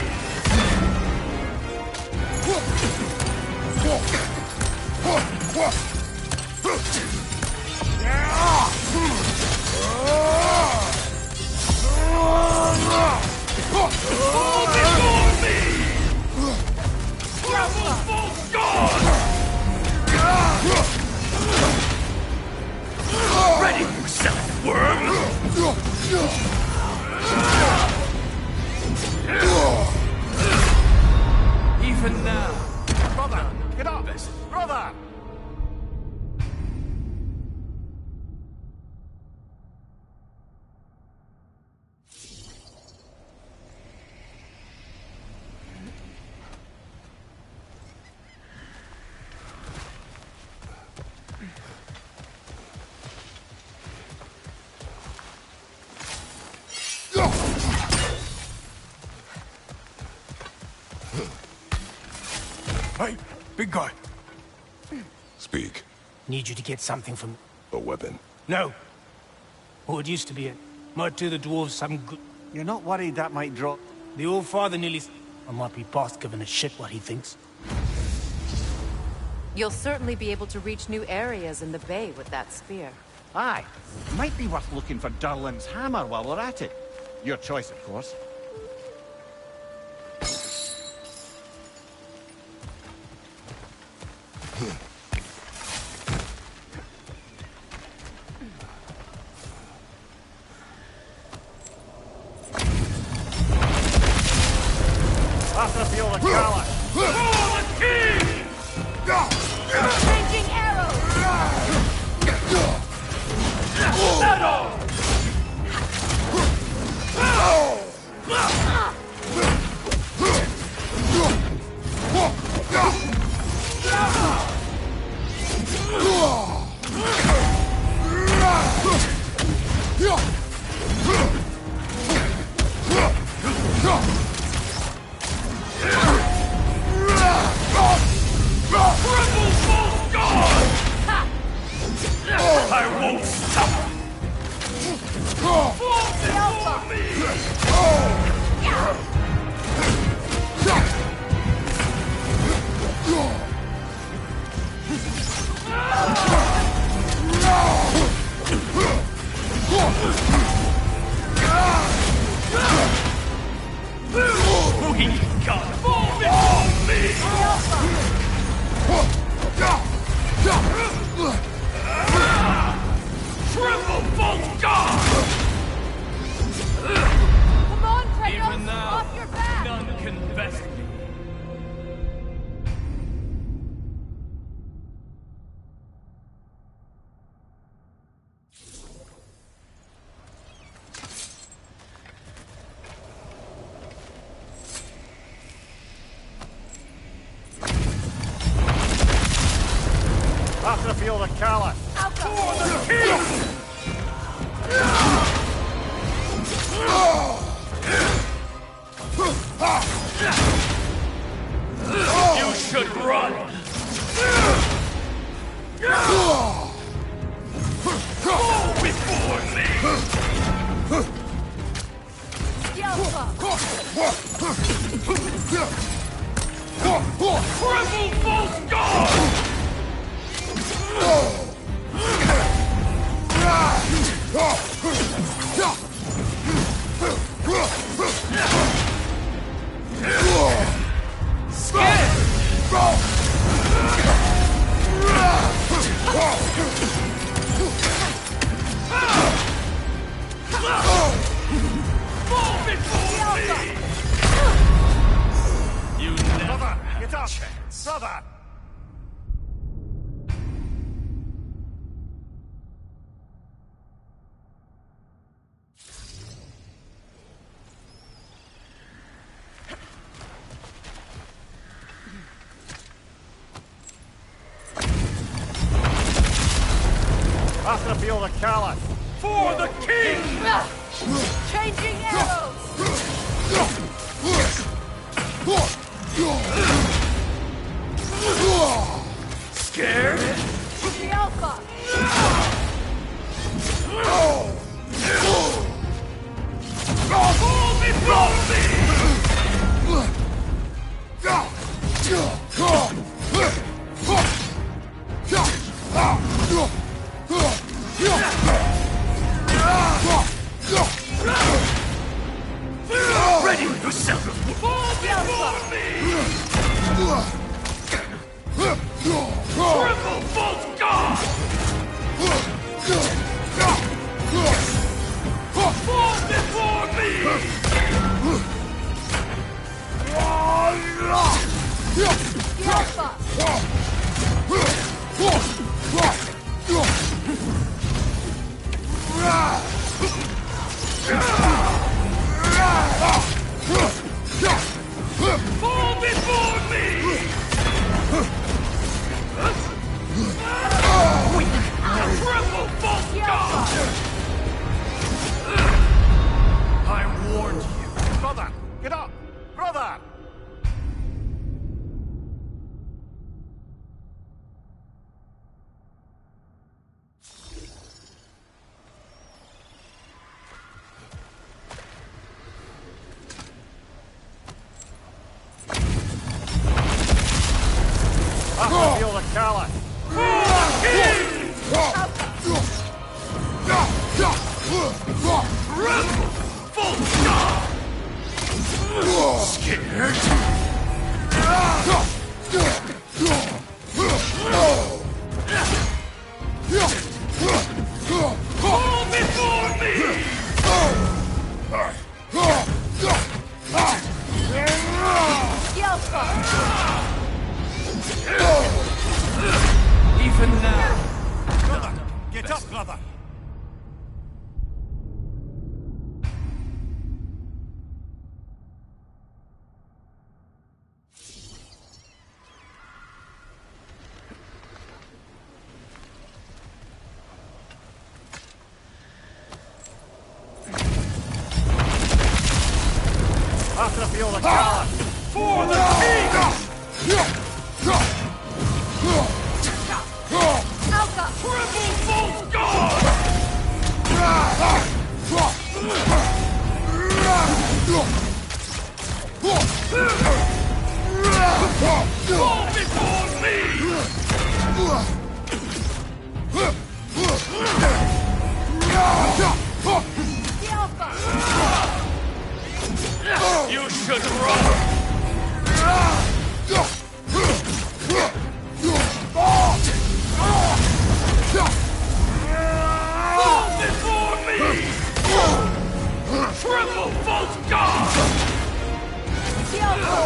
Fall before me! Rebel God! Ready yourself, worm! Even now. Brother, get up! Brother! Hey, big guy. Speak. Need you to get something from... A weapon. No. Oh, it used to be it. Might do the dwarves some good. You're not worried that might drop? The old father nearly... I might be past giving a shit what he thinks. You'll certainly be able to reach new areas in the bay with that spear. Aye. Might be worth looking for Durlin's hammer while we're at it. Your choice, of course. After feel the collar. For the king! Changing arrows! Settle! After feel the callous. For the king! You should run! Go before me! Triple false guard! You never Get up! chance. Brother! After feel the callous. For the king! Changing arrows! Scared? The Alpha! Fall before me! Ready yourself! Fall before me! Triple false guard! Fall before me! The Alpha! Fall before me! Triple false guard! I warned you. Brother! Get up! Brother! After feel the callous. Full stop! Scared? Fall before me! The Alpha! Even now. Brother! Get up, brother! After feel the callous. For the king! Alpha! Triple false guard! Fall before me! The Alpha! You should run! Fall before me! Triple false guard! The Alpha!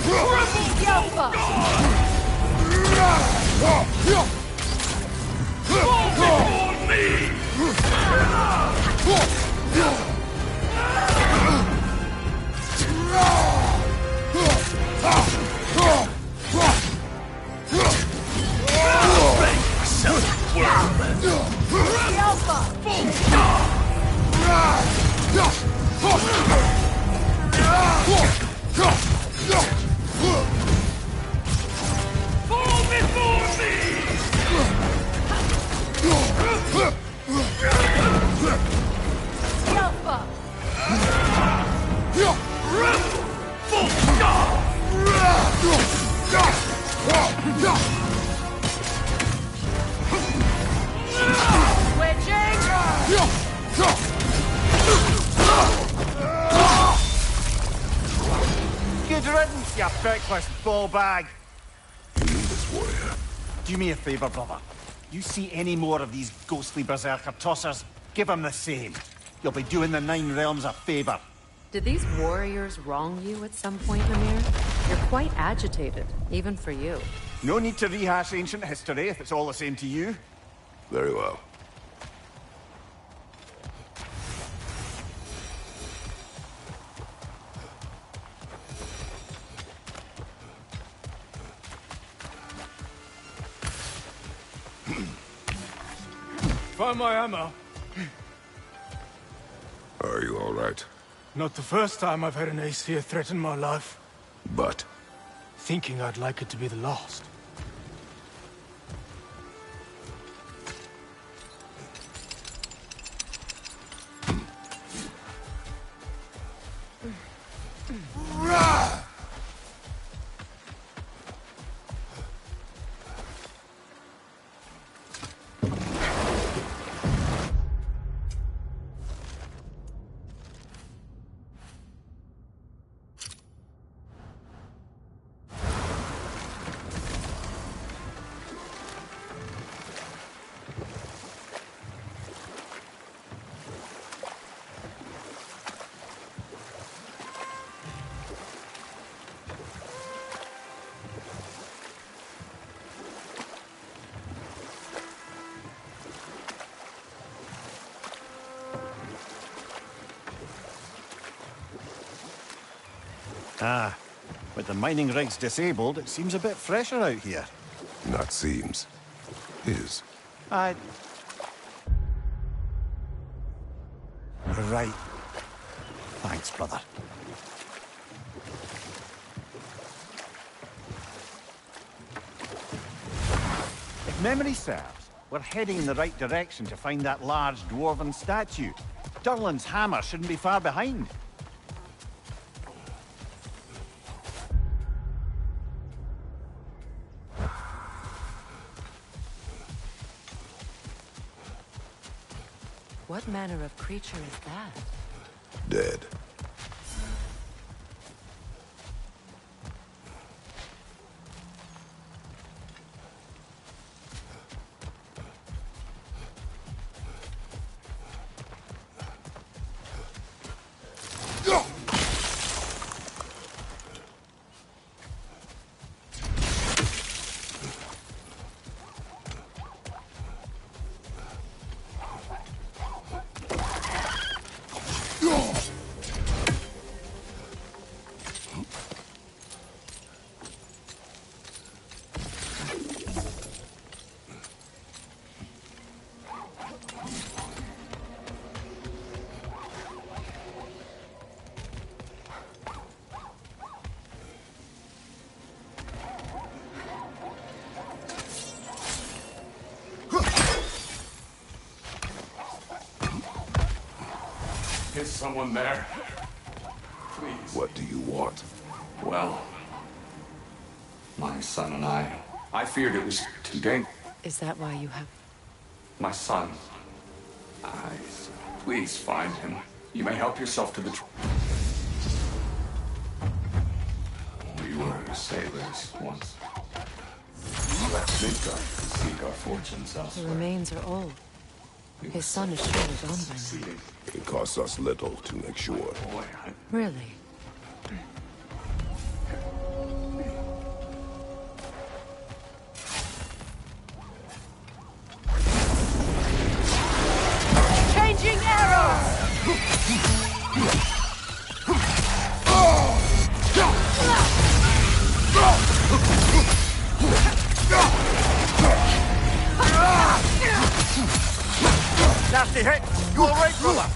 Triple Fall before me! Alpha! Full stop! Switching! Good riddance, you feckless ball bag. You mean this, warrior? Do me a favor, brother. You see any more of these ghostly berserker tossers, give them the same. You'll be doing the Nine Realms a favor. Did these warriors wrong you at some point, Mimir? You're quite agitated, even for you. No need to rehash ancient history if it's all the same to you. Very well. Find my ammo. Are you all right? Not the first time I've had an Aesir threaten my life. But Thinking I'd like it to be the last. Ah, with the mining rigs disabled, it seems a bit fresher out here. not seems. Is. Right. Thanks, brother. If memory serves, we're heading in the right direction to find that large dwarven statue. Durlin's hammer shouldn't be far behind. What manner of creature is that? Dead. Is someone there? Please. What do you want? Well, my son and I feared it was too dangerous. Is that why you have... My son. Please find him. You may help yourself to the We were sailors once. We left Midgard to seek our fortunes The elsewhere. remains are old. His son is surely gone by now. It costs us little to make sure. Really? Changing arrow! Nasty hit! You all right, brother?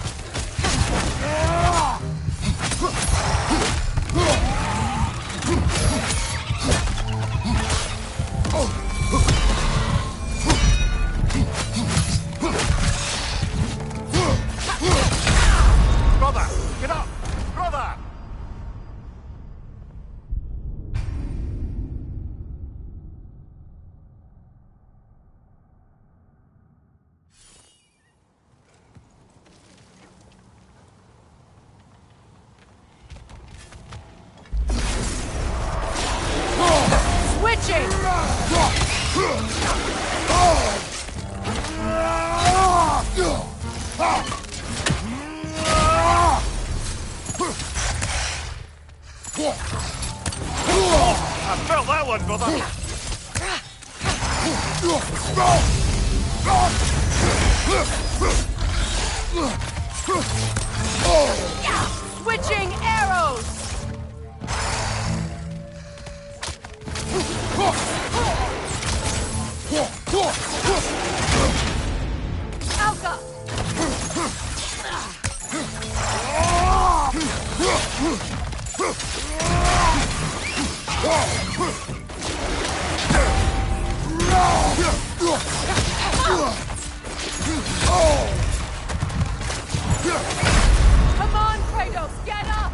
I felt that one, brother. Switching arrows! Alka! Come on, Kratos, get up!